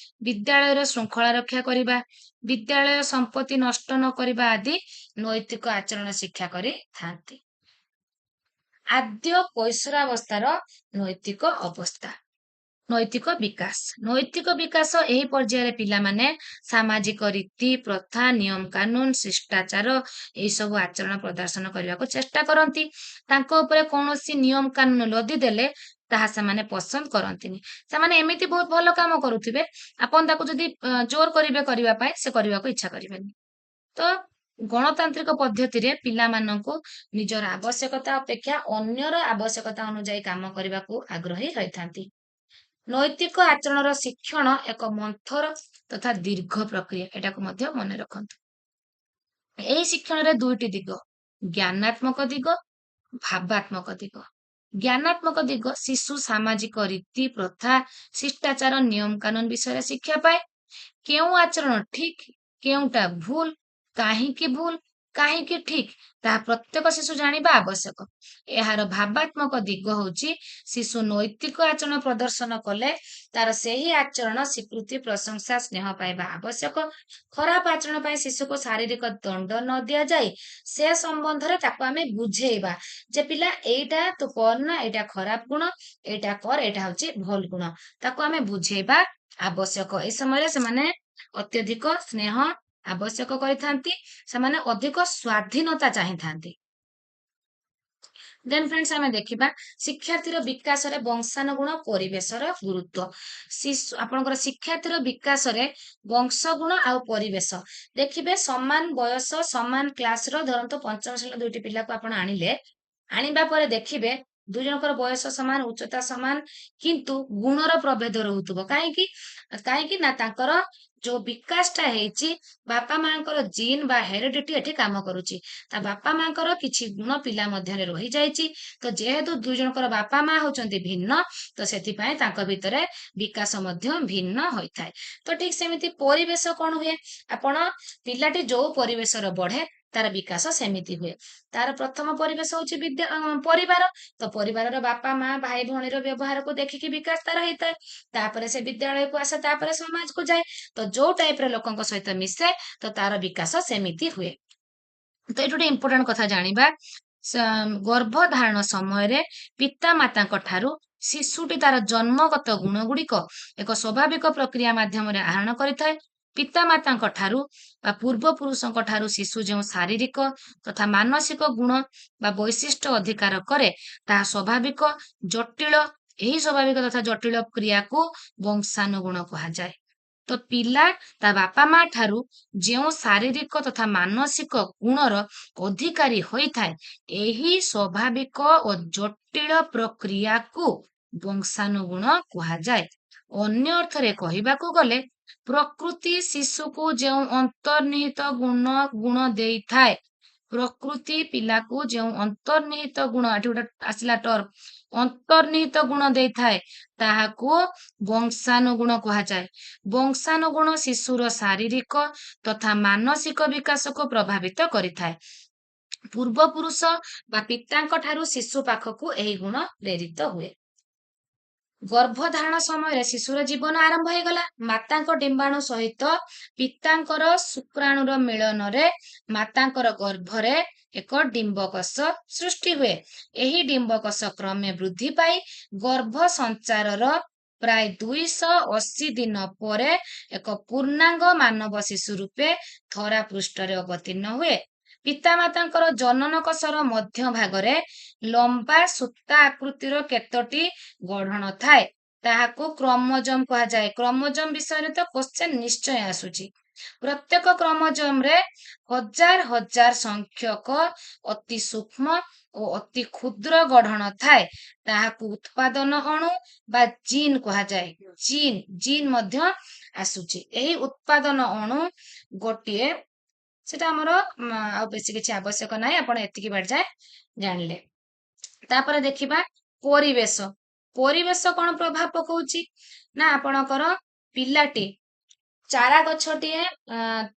ବିଦ୍ୟାଳୟର ଶୃଙ୍ଖଳା ରକ୍ଷା କରିବା, ବିଦ୍ୟାଳୟ ସମ୍ପତ୍ତି ନଷ୍ଟ ନ କରିବା ଆଦି ନୈତିକ ଆଚରଣ ଶିକ୍ଷା କରିଥାନ୍ତି। ଆଦ୍ୟ କୈଶୋରାବସ୍ଥାର ନୈତିକ ଅବସ୍ଥା, ନୈତିକ ବିକାଶ। ନୈତିକ ବିକାଶ ଏହି ପର୍ଯ୍ୟାୟରେ ପିଲାମାନେ ସାମାଜିକ ରୀତି, ପ୍ରଥା, ନିୟମ କାନୁନ, ଶିଷ୍ଟାଚାର ଏଇ ସବୁ ଆଚରଣ ପ୍ରଦର୍ଶନ କରିବାକୁ ଚେଷ୍ଟା କରନ୍ତି। ତାଙ୍କ ଉପରେ କୌଣସି ନିୟମ କାନୁନ ଲଦି ଦେଲେ ତାହା ସେମାନେ ପସନ୍ଦ କରନ୍ତିନି। ସେମାନେ ଏମିତି ବହୁତ ଭଲ କାମ କରୁଥିବେ, ଆପଣ ତାକୁ ଯଦି ଜୋର କରିବେ କରିବା ପାଇଁ, ସେ କରିବାକୁ ଇଚ୍ଛା କରିବେନି। ତ ଗଣତାନ୍ତ୍ରିକ ପଦ୍ଧତିରେ ପିଲାମାନଙ୍କୁ ନିଜର ଆବଶ୍ୟକତା ଅପେକ୍ଷା ଅନ୍ୟର ଆବଶ୍ୟକତା ଅନୁଯାୟୀ କାମ କରିବାକୁ ଆଗ୍ରହୀ ରହିଥାନ୍ତି। ନୈତିକ ଆଚରଣର ଶିକ୍ଷଣ ଏକ ମନ୍ଥର ତଥା ଦୀର୍ଘ ପ୍ରକ୍ରିୟା, ଏଟାକୁ ମଧ୍ୟ ମନେ ରଖନ୍ତୁ। ଏହି ଶିକ୍ଷଣରେ ଦୁଇଟି ଦିଗ, ଜ୍ଞାନାତ୍ମକ ଦିଗ, ଭାବାତ୍ମକ ଦିଗ। ଜ୍ଞାନାତ୍ମକ ଦିଗ, ଶିଶୁ ସାମାଜିକ ରୀତି, ପ୍ରଥା, ଶିଷ୍ଟାଚାର, ନିୟମ କାନୁନ ବିଷୟରେ ଶିକ୍ଷା ପାଏ। କେଉଁ ଆଚରଣ ଠିକ, କେଉଁଟା ଭୁଲ, କାହିଁକି ଠିକ, ତାହା ପ୍ରତ୍ୟେକ ଶିଶୁ ଜାଣିବା ଆବଶ୍ୟକ। ଏହାର ଭାବାତ୍ମକ ଦିଗ ହଉଛି, ଶିଶୁ ନୈତିକ ଆଚରଣ ପ୍ରଦର୍ଶନ କଲେ ତାର ସେହି ଆଚରଣ ସ୍ୱୀକୃତି, ପ୍ରଶଂସା, ସ୍ନେହ ପାଇବା ଆବଶ୍ୟକ। ଖରାପ ଆଚରଣ ପାଇଁ ଶିଶୁକୁ ଶାରୀରିକ ଦଣ୍ଡ ନ ଦିଆଯାଇ ସେ ସମ୍ବନ୍ଧରେ ତାକୁ ଆମେ ବୁଝେଇବା ଯେ ପିଲା ଏଇଟା ତୁ କରନା, ଏଇଟା ଖରାପ ଗୁଣ, ଏଇଟା କର, ଏଇଟା ହଉଛି ଭଲ ଗୁଣ। ତାକୁ ଆମେ ବୁଝେଇବା ଆବଶ୍ୟକ। ଏ ସମୟରେ ସେମାନେ ଅତ୍ୟଧିକ ସ୍ନେହ ଆବଶ୍ୟକ କରିଥାନ୍ତି, ସେମାନେ ଅଧିକ ସ୍ୱାଧୀନତା ଚାହିଁଥାନ୍ତି। ଦେନ୍ ଫ୍ରେଣ୍ଡସ୍, ଆମେ ଦେଖିବା ଶିକ୍ଷାର୍ଥୀର ବିକାଶରେ ବଂଶାନୁଗୁଣ, ପରିବେଶର ଗୁରୁତ୍ୱ। ଆପଣଙ୍କର ଶିକ୍ଷାର୍ଥୀର ବିକାଶରେ ବଂଶଗୁଣ ଆଉ ପରିବେଶ ଦେଖିବେ। ସମାନ ବୟସ, ସମାନ କ୍ଲାସର, ଧରନ୍ତୁ ପଞ୍ଚମ ଶ୍ରେଣୀର ଦୁଇଟି ପିଲାକୁ ଆପଣ ଆଣିବା ପରେ ଦେଖିବେ ଦୁଇ ଜଣଙ୍କର ବୟସ ସମାନ, ଉଚ୍ଚତା ସମାନ, କିନ୍ତୁ ଗୁଣର ପ୍ରଭେଦ ରହୁଥିବ। କାହିଁକି ନା ତାଙ୍କର ଯୋଉ ବିକାଶଟା ହେଇଛି, ବାପା ମାଙ୍କର ଜିନ୍ ବା ହେରିଡିଟି ଏଠି କାମ କରୁଛି। ତା ବାପା ମାଙ୍କର କିଛି ଗୁଣ ପିଲା ମଧ୍ୟରେ ରହିଯାଇଛି। ତ ଯେହେତୁ ଦୁଇ ଜଣଙ୍କର ବାପା ମା ହଉଛନ୍ତି ଭିନ୍ନ, ତ ସେଥିପାଇଁ ତାଙ୍କ ଭିତରେ ବିକାଶ ମଧ୍ୟ ଭିନ୍ନ ହୋଇଥାଏ। ତ ଠିକ ସେମିତି ପରିବେଶ କଣ ହୁଏ, ଆପଣ ପିଲାଟି ଯୋଉ ପରିବେଶର ବଢେ ତାର ବିକାଶ ସେମିତି ହୁଏ। ତାର ପ୍ରଥମ ପରିବେଶ ହଉଛି ପରିବାର। ତ ପରିବାରର ବାପା ମା ଭାଇ ଭଉଣୀର ବ୍ୟବହାରକୁ ଦେଖିକି ବିକାଶ ତାର ହେଇଥାଏ। ତାପରେ ସେ ବିଦ୍ୟାଳୟକୁ ଆସେ, ତାପରେ ସମାଜକୁ ଯାଏ। ତ ଯୋଉ ଟାଇପର ଲୋକଙ୍କ ସହିତ ମିଶେ, ତ ତାର ବିକାଶ ସେମିତି ହୁଏ। ତ ଏଇଠି ଗୋଟେ ଇମ୍ପୋର୍ଟାଣ୍ଟ କଥା ଜାଣିବା, ଗର୍ଭ ଧାରଣ ସମୟରେ ପିତା ମାତାଙ୍କ ଠାରୁ ଶିଶୁଟି ତାର ଜନ୍ମଗତ ଗୁଣ ଗୁଡିକ ଏକ ସ୍ୱାଭାବିକ ପ୍ରକ୍ରିୟା ମାଧ୍ୟମରେ ଆହରଣ କରିଥାଏ। ପିତାମାତାଙ୍କ ଠାରୁ ବା ପୂର୍ବପୁରୁଷଙ୍କ ଠାରୁ ଶିଶୁ ଯେଉଁ ଶାରୀରିକ ତଥା ମାନସିକ ଗୁଣ ବା ବୈଶିଷ୍ଟ୍ୟ ଅଧିକାର କରେ ତାହା ସ୍ୱାଭାବିକ ଜଟିଳ ଏହି ସ୍ୱାଭାବିକ ତଥା ଜଟିଳ କ୍ରିୟାକୁ ବଂଶାନୁଗୁଣ କୁହାଯାଏ। ତ ପିଲା ତା ବାପା ମା ଠାରୁ ଯେଉଁ ଶାରୀରିକ ତଥା ମାନସିକ ଗୁଣର ଅଧିକାରୀ ହୋଇଥାଏ ଏହି ସ୍ୱାଭାବିକ ଓ ଜଟିଳ ପ୍ରକ୍ରିୟାକୁ ବଂଶାନୁଗୁଣ କୁହାଯାଏ। ଅନ୍ୟ ଅର୍ଥରେ କହିବାକୁ ଗଲେ ପ୍ରକୃତି ଶିଶୁକୁ ଯେଉଁ ଅନ୍ତର୍ନିହିତ ଗୁଣ ଦେଇଥାଏ, ପ୍ରକୃତି ପିଲାକୁ ଯେଉଁ ଅନ୍ତର୍ନିହିତ ଗୁଣ, ଏଠି ଗୋଟେ ଆସିଲା ଟର୍ମ ଅନ୍ତର୍ନିହିତ ଗୁଣ ଦେଇଥାଏ ତାହାକୁ ବଂଶାନୁଗୁଣ କୁହାଯାଏ। ବଂଶାନୁଗୁଣ ଶିଶୁର ଶାରୀରିକ ତଥା ମାନସିକ ବିକାଶକୁ ପ୍ରଭାବିତ କରିଥାଏ। ପୂର୍ବପୁରୁଷ ବା ପିତାଙ୍କ ଠାରୁ ଶିଶୁ ପାଖକୁ ଏହି ଗୁଣ ପ୍ରେରିତ ହୁଏ। ଗର୍ଭଧାରଣ ସମୟରେ ଶିଶୁର ଜୀବନ ଆରମ୍ଭ ହେଇଗଲା। ମାତାଙ୍କ ଡିମ୍ବାଣୁ ସହିତ ପିତାଙ୍କର ଶୁକ୍ରାଣୁର ମିଳନରେ ମାତାଙ୍କର ଗର୍ଭରେ ଏକ ଡିମ୍ବକୋଷ ସୃଷ୍ଟି ହୁଏ। ଏହି ଡିମ୍ବକୋଷ କ୍ରମେ ବୃଦ୍ଧି ପାଇ ଗର୍ଭ ସଞ୍ଚାରର ପ୍ରାୟ 280 ଦିନ ପରେ ଏକ ପୂର୍ଣ୍ଣାଙ୍ଗ ମାନବ ଶିଶୁ ରୂପେ ଧରା ପୃଷ୍ଠରେ ଅବତୀର୍ଣ୍ଣ ହୁଏ। ପିତାମାତାଙ୍କର ଜନନ କୋଷର ମଧ୍ୟ ଭାଗରେ ଲମ୍ବା ସୂତା ଆକୃତିର କେତୋଟି ଗଢଣ ଥାଏ, ତାହାକୁ କ୍ରୋମୋଜୋମ କୁହାଯାଏ। କ୍ରୋମୋଜୋମ ବିଷୟରେ ତ କ୍ୱେଶ୍ଚନ ନିଶ୍ଚୟ ଆସୁଛି। ପ୍ରତ୍ୟେକ କ୍ରୋମୋଜୋମରେ ହଜାର ହଜାର ସଂଖ୍ୟକ ଅତି ସୂକ୍ଷ୍ମ ଓ ଅତି କ୍ଷୁଦ୍ର ଗଢଣ ଥାଏ, ତାହାକୁ ଉତ୍ପାଦନ ଅଣୁ ବା ଜିନ୍ କୁହାଯାଏ। ଜିନ୍ ମଧ୍ୟ ଆସୁଛି। ଏହି ଉତ୍ପାଦନ ଅଣୁ ଗୋଟିଏ, ସେଟା ଆମର ଆଉ ବେଶୀ କିଛି ଆବଶ୍ୟକ ନାହିଁ, ଆପଣ ଏତିକି ବାଟ ଯାଏ ଜାଣିଲେ। ତାପରେ ଦେଖିବା ପରିବେଶ। ପରିବେଶ କଣ ପ୍ରଭାବ ପକାଉଛି ନା ଆପଣଙ୍କର ପିଲାଟି ଚାରା ଗଛଟିଏ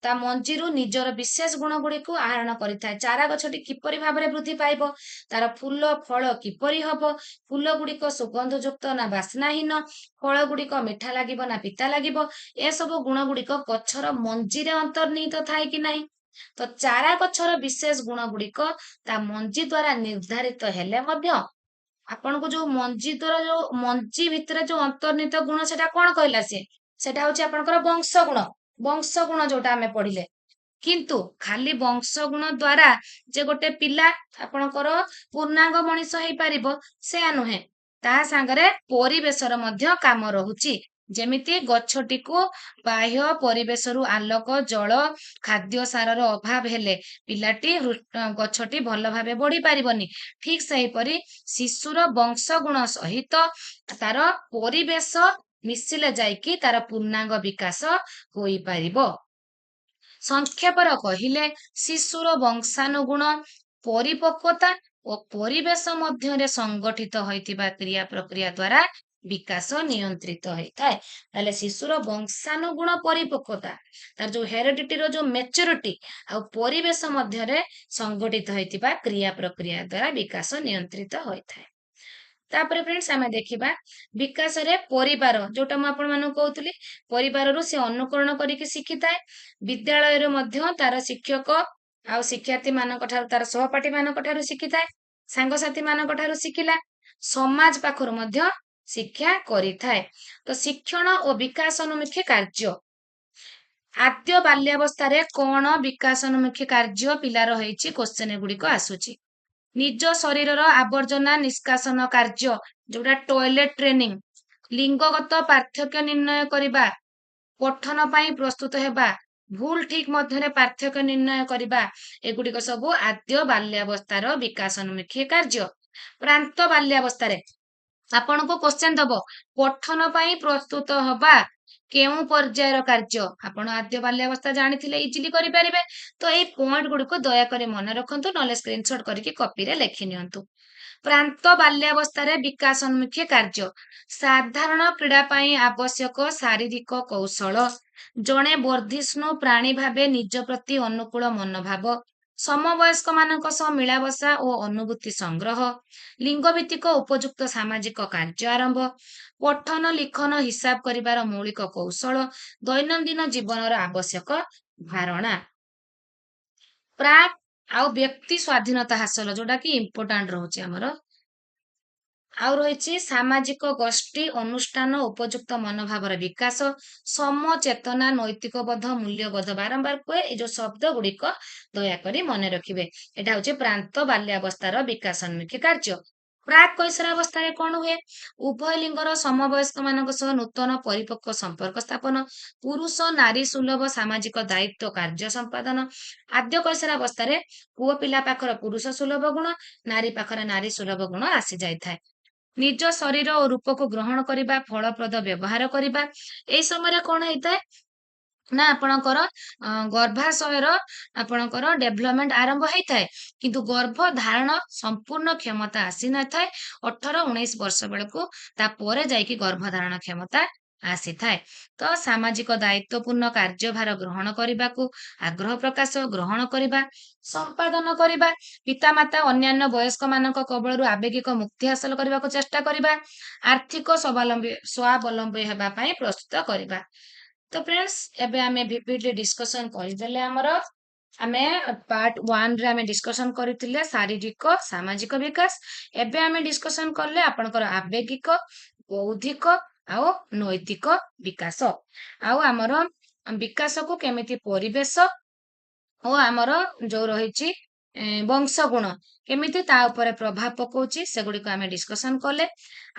ତା ମଞ୍ଜିରୁ ନିଜର ବିଶେଷ ଗୁଣ ଗୁଡିକୁ ଆହରଣ କରିଥାଏ। ଚାରା ଗଛଟି କିପରି ଭାବରେ ବୃଦ୍ଧି ପାଇବ, ତାର ଫୁଲ ଫଳ କିପରି ହବ, ଫୁଲ ଗୁଡିକ ସୁଗନ୍ଧଯୁକ୍ତ ନା ବାସ୍ନାହୀନ, ଫଳ ଗୁଡିକ ମିଠା ଲାଗିବ ନା ପିତା ଲାଗିବ, ଏସବୁ ଗୁଣ ଗୁଡିକ ଗଛର ମଞ୍ଜିରେ ଅନ୍ତର୍ନିହିତ ଥାଏ କି ନାହିଁ। ତ ଚାରା ଗଛର ବିଶେଷ ଗୁଣ ଗୁଡିକ ତା ମଞ୍ଜି ଦ୍ଵାରା ନିର୍ଦ୍ଧାରିତ ହେଲେ ମଧ୍ୟ ଆପଣଙ୍କୁ ଯୋଉ ମଞ୍ଜି ଦ୍ଵାରା ଯୋଉ ମଞ୍ଜି ଭିତରେ ଯୋଉ ଅନ୍ତର୍ନିହିତ ଗୁଣ ସେଟା କଣ କହିଲା ସିଏ, ସେଟା ହଉଛି ଆପଣଙ୍କର ବଂଶ ଗୁଣ। ବଂଶ ଗୁଣ ଯୋଉଟା ଆମେ ପଢିଲେ, କିନ୍ତୁ ଖାଲି ବଂଶ ଗୁଣ ଦ୍ଵାରା ଯେ ଗୋଟେ ପିଲା ଆପଣଙ୍କର ପୂର୍ଣ୍ଣାଙ୍ଗ ମଣିଷ ହେଇପାରିବ ସେୟା ନୁହେଁ, ତା ସାଙ୍ଗରେ ପରିବେଶର ମଧ୍ୟ କାମ ରହୁଛି। ଯେମିତି ଗଛଟିକୁ ବାହ୍ୟ ପରିବେଶରୁ ଆଲୋକ, ଜଳ, ଖାଦ୍ୟ, ସାରର ଅଭାବ ହେଲେ ପିଲାଟି ଗଛଟି ଭଲ ଭାବେ ବଢି ପାରିବନି। ଠିକ ସେହିପରି ଶିଶୁର ବଂଶ ଗୁଣ ସହିତ ତାର ପରିବେଶ ମିଶିଲେ ଯାଇକି ତାର ପୂର୍ଣ୍ଣାଙ୍ଗ ବିକାଶ ହୋଇପାରିବ। ସଂକ୍ଷେପରେ କହିଲେ ଶିଶୁର ବଂଶାନୁଗୁଣ ପରିପକ୍ୱତା ଓ ପରିବେଶ ମଧ୍ୟରେ ସଂଗଠିତ ହୋଇଥିବା କ୍ରିୟା ପ୍ରକ୍ରିୟା ଦ୍ୱାରା ବିକାଶ ନିୟନ୍ତ୍ରିତ ହେଇଥାଏ। ତାହେଲେ ଶିଶୁର ବଂଶାନୁଗୁଣ ପରିପକ୍ୱତା, ତାର ଯୋଉ ହେରିଡିଟିର ଯୋଉ ମ୍ୟାଚୁରିଟି ଆଉ ପରିବେଶ ମଧ୍ୟରେ ସଂଗଠିତ ହୋଇଥିବା କ୍ରିୟା ପ୍ରକ୍ରିୟା ଦ୍ୱାରା ବିକାଶ ନିୟନ୍ତ୍ରିତ ହୋଇଥାଏ। ତାପରେ ଫ୍ରେଣ୍ଡସ୍ ଆମେ ଦେଖିବା ବିକାଶରେ ପରିବାର, ଯୋଉଟା ମୁଁ ଆପଣମାନଙ୍କୁ କହୁଥିଲି, ପରିବାରରୁ ସେ ଅନୁକରଣ କରିକି ଶିଖିଥାଏ। ବିଦ୍ୟାଳୟରେ ମଧ୍ୟ ତାର ଶିକ୍ଷକ ଆଉ ଶିକ୍ଷାର୍ଥୀ ମାନଙ୍କ ଠାରୁ, ତାର ସହପାଠୀ ମାନଙ୍କ ଠାରୁ ଶିଖିଥାଏ, ସାଙ୍ଗସାଥୀ ମାନଙ୍କ ଠାରୁ ଶିଖିଲା, ସମାଜ ପାଖରୁ ମଧ୍ୟ ଶିକ୍ଷା କରିଥାଏ। ତ ଶିକ୍ଷଣ ଓ ବିକାଶୋନ୍ମୁଖୀ କାର୍ଯ୍ୟ, ଆଦ୍ୟ ବାଲ୍ୟାବସ୍ଥାରେ କଣ ବିକାଶୋନ୍ମୁଖୀ କାର୍ଯ୍ୟ ପିଲାର ହେଇଛି, କ୍ୱେଶ୍ଚନ ଗୁଡିକ ଆସୁଛି। ନିଜ ଶରୀରର ଆବର୍ଜନା ନିଷ୍କାସନ କାର୍ଯ୍ୟ, ଯୋଉଟା ଟଏଲେଟ ଟ୍ରେନିଂ, ଲିଙ୍ଗଗତ ପାର୍ଥକ୍ୟ ନିର୍ଣ୍ଣୟ କରିବା, ପଠନ ପାଇଁ ପ୍ରସ୍ତୁତ ହେବା, ଭୁଲ ଠିକ ମଧ୍ୟରେ ପାର୍ଥକ୍ୟ ନିର୍ଣ୍ଣୟ କରିବା, ଏଗୁଡିକ ସବୁ ଆଦ୍ୟ ବାଲ୍ୟାବସ୍ଥାର ବିକାଶୋନ୍ମୁଖୀ କାର୍ଯ୍ୟ। ପ୍ରାନ୍ତ ବାଲ୍ୟାବସ୍ଥାରେ ଆପଣଙ୍କୁ କ୍ୱେଶ୍ଚନ ଦବ, ପଠନ ପାଇଁ ପ୍ରସ୍ତୁତ ହବା କେଉଁ ପର୍ଯ୍ୟାୟର କାର୍ଯ୍ୟ, ଆପଣ ଆଦ୍ୟ ବାଲ୍ୟାବସ୍ଥା ଜାଣିଥିଲେ ଇଜିଲି କରିପାରିବେ। ତ ଏଇ ପଏଣ୍ଟ ଗୁଡିକୁ ଦୟାକରି ମନେ ରଖନ୍ତୁ, ନହେଲେ ସ୍କ୍ରିନଶଟ କରିକି କପିରେ ଲେଖି ନିଅନ୍ତୁ। ପ୍ରାନ୍ତ ବାଲ୍ୟାବସ୍ଥାରେ ବିକାଶୋନ୍ମୁଖୀ କାର୍ଯ୍ୟ, ସାଧାରଣ କ୍ରୀଡା ପାଇଁ ଆବଶ୍ୟକ ଶାରୀରିକ କୌଶଳ, ଜଣେ ବର୍ଦ୍ଧିଷ୍ଣୁ ପ୍ରାଣୀ ଭାବେ ନିଜ ପ୍ରତି ଅନୁକୂଳ ମନୋଭାବ, ସମବୟସ୍କ ମାନଙ୍କ ସହ ମିଳାବସା ଓ ଅନୁଭୂତି ସଂଗ୍ରହ, ଲିଙ୍ଗଭିତ୍ତିକ ଉପଯୁକ୍ତ ସାମାଜିକ କାର୍ଯ୍ୟ ଆରମ୍ଭ, ପଠନ ଲିଖନ ହିସାବ କରିବାର ମୌଳିକ କୌଶଳ, ଦୈନନ୍ଦିନ ଜୀବନର ଆବଶ୍ୟକ ଧାରଣା। ପ୍ରାକ୍ ଆଉ ବ୍ୟକ୍ତି ସ୍ୱାଧୀନତା ହାସଲ, ଯୋଉଟା କି ଇମ୍ପୋର୍ଟାଣ୍ଟ ରହୁଛି ଆମର। ଆଉ ରହିଛି ସାମାଜିକ ଗୋଷ୍ଠୀ ଅନୁଷ୍ଠାନ ଉପଯୁକ୍ତ ମନୋଭାବର ବିକାଶ, ସମଚେତନା, ନୈତିକବୋଧ, ମୂଲ୍ୟବୋଧ। ବାରମ୍ବାର କୁହେ, ଏଇ ଯୋଉ ଶବ୍ଦ ଗୁଡିକ ଦୟାକରି ମନେ ରଖିବେ। ଏଇଟା ହଉଛି ପ୍ରାନ୍ତ ବାଲ୍ୟାବସ୍ଥାର ବିକାଶୋନ୍ମୁଖୀ କାର୍ଯ୍ୟ। ପ୍ରାକ୍ କୈଶୋରାବସ୍ଥାରେ କଣ ହୁଏ? ଉଭୟ ଲିଙ୍ଗର ସମବୟସ୍କ ମାନଙ୍କ ସହ ନୂତନ ପରିପକ୍ୱ ସମ୍ପର୍କ ସ୍ଥାପନ, ପୁରୁଷ ନାରୀ ସୁଲଭ ସାମାଜିକ ଦାୟିତ୍ୱ କାର୍ଯ୍ୟ ସମ୍ପାଦନ। ଆଦ୍ୟ କୈଶୋରାବସ୍ଥାରେ ପୁଅ ପିଲା ପାଖରେ ପୁରୁଷ ସୁଲଭ ଗୁଣ, ନାରୀ ପାଖରେ ନାରୀ ସୁଲଭ ଗୁଣ ଆସି ଯାଇଥାଏ। ନିଜ ଶରୀର ଓ ରୂପକୁ ଗ୍ରହଣ କରିବା, ଫଳପ୍ରଦ ବ୍ୟବହାର କରିବା। ଏଇ ସମୟରେ କଣ ହେଇଥାଏ ନା ଆପଣଙ୍କର ଗର୍ଭାଶୟର ଆପଣଙ୍କର ଡେଭଲପମେଣ୍ଟ ଆରମ୍ଭ ହେଇଥାଏ, କିନ୍ତୁ ଗର୍ଭ ଧାରଣ ସମ୍ପୂର୍ଣ୍ଣ କ୍ଷମତା ଆସିନଥାଏ। 18-19 ବର୍ଷ ବେଳକୁ ତାପରେ ଯାଇକି ଗର୍ଭଧାରଣ କ୍ଷମତା ଆସିଥାଏ। ତ ସାମାଜିକ ଦାୟିତ୍ୱପୂର୍ଣ୍ଣ କାର୍ଯ୍ୟଭାର ଗ୍ରହଣ କରିବାକୁ ଆଗ୍ରହ ପ୍ରକାଶ, ଗ୍ରହଣ କରିବା, ସମ୍ପାଦନ କରିବା, ପିତାମାତା ଅନ୍ୟାନ୍ୟ ବୟସ୍କ ମାନଙ୍କ କବଳରୁ ଆବେଗିକ ମୁକ୍ତି ହାସଲ କରିବାକୁ ଚେଷ୍ଟା କରିବା, ଆର୍ଥିକ ସ୍ୱାବଲମ୍ବୀ ହେବା ପାଇଁ ପ୍ରସ୍ତୁତ କରିବା। ତ ଫ୍ରେଣ୍ଡସ୍, ଏବେ ଆମେ ଭିଭିଡଲି ଡିସ୍କସନ କରିଦେଲେ। ଆମେ ପାର୍ଟ 1 ରେ ଆମେ ଡିସ୍କସନ କରିଥିଲେ ଶାରୀରିକ ସାମାଜିକ ବିକାଶ। ଏବେ ଆମେ ଡିସ୍କସନ କଲେ ଆପଣଙ୍କର ଆବେଗିକ, ବୌଦ୍ଧିକ ଆଉ ନୈତିକ ବିକାଶ। ଆଉ ଆମର ବିକାଶକୁ କେମିତି ପରିବେଶ ଓ ଆମର ଯୋଉ ରହିଛି ବଂଶ ଗୁଣ କେମିତି ତା ଉପରେ ପ୍ରଭାବ ପକଉଛି, ସେଗୁଡିକ ଆମେ ଡିସ୍କସନ କଲେ।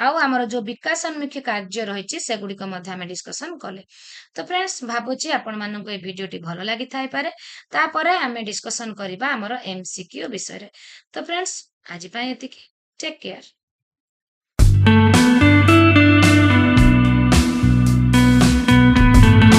ଆଉ ଆମର ଯୋଉ ବିକାଶୋନ୍ମୁଖୀ କାର୍ଯ୍ୟ ରହିଛି ସେଗୁଡିକ ମଧ୍ୟ ଆମେ ଡିସ୍କସନ କଲେ। ତ ଫ୍ରେଣ୍ଡସ୍, ଭାବୁଛି ଆପଣମାନଙ୍କୁ এই ଭିଡିଓଟି ଭଲ ଲାଗିଥାଇପାରେ। ତାପରେ ଆମେ ଡିସ୍କସନ କରିବା ଆମର MCQ ବିଷୟରେ। ତ ଫ୍ରେଣ୍ଡସ୍, ଆଜି ପାଇଁ ଏତିକି। Take care.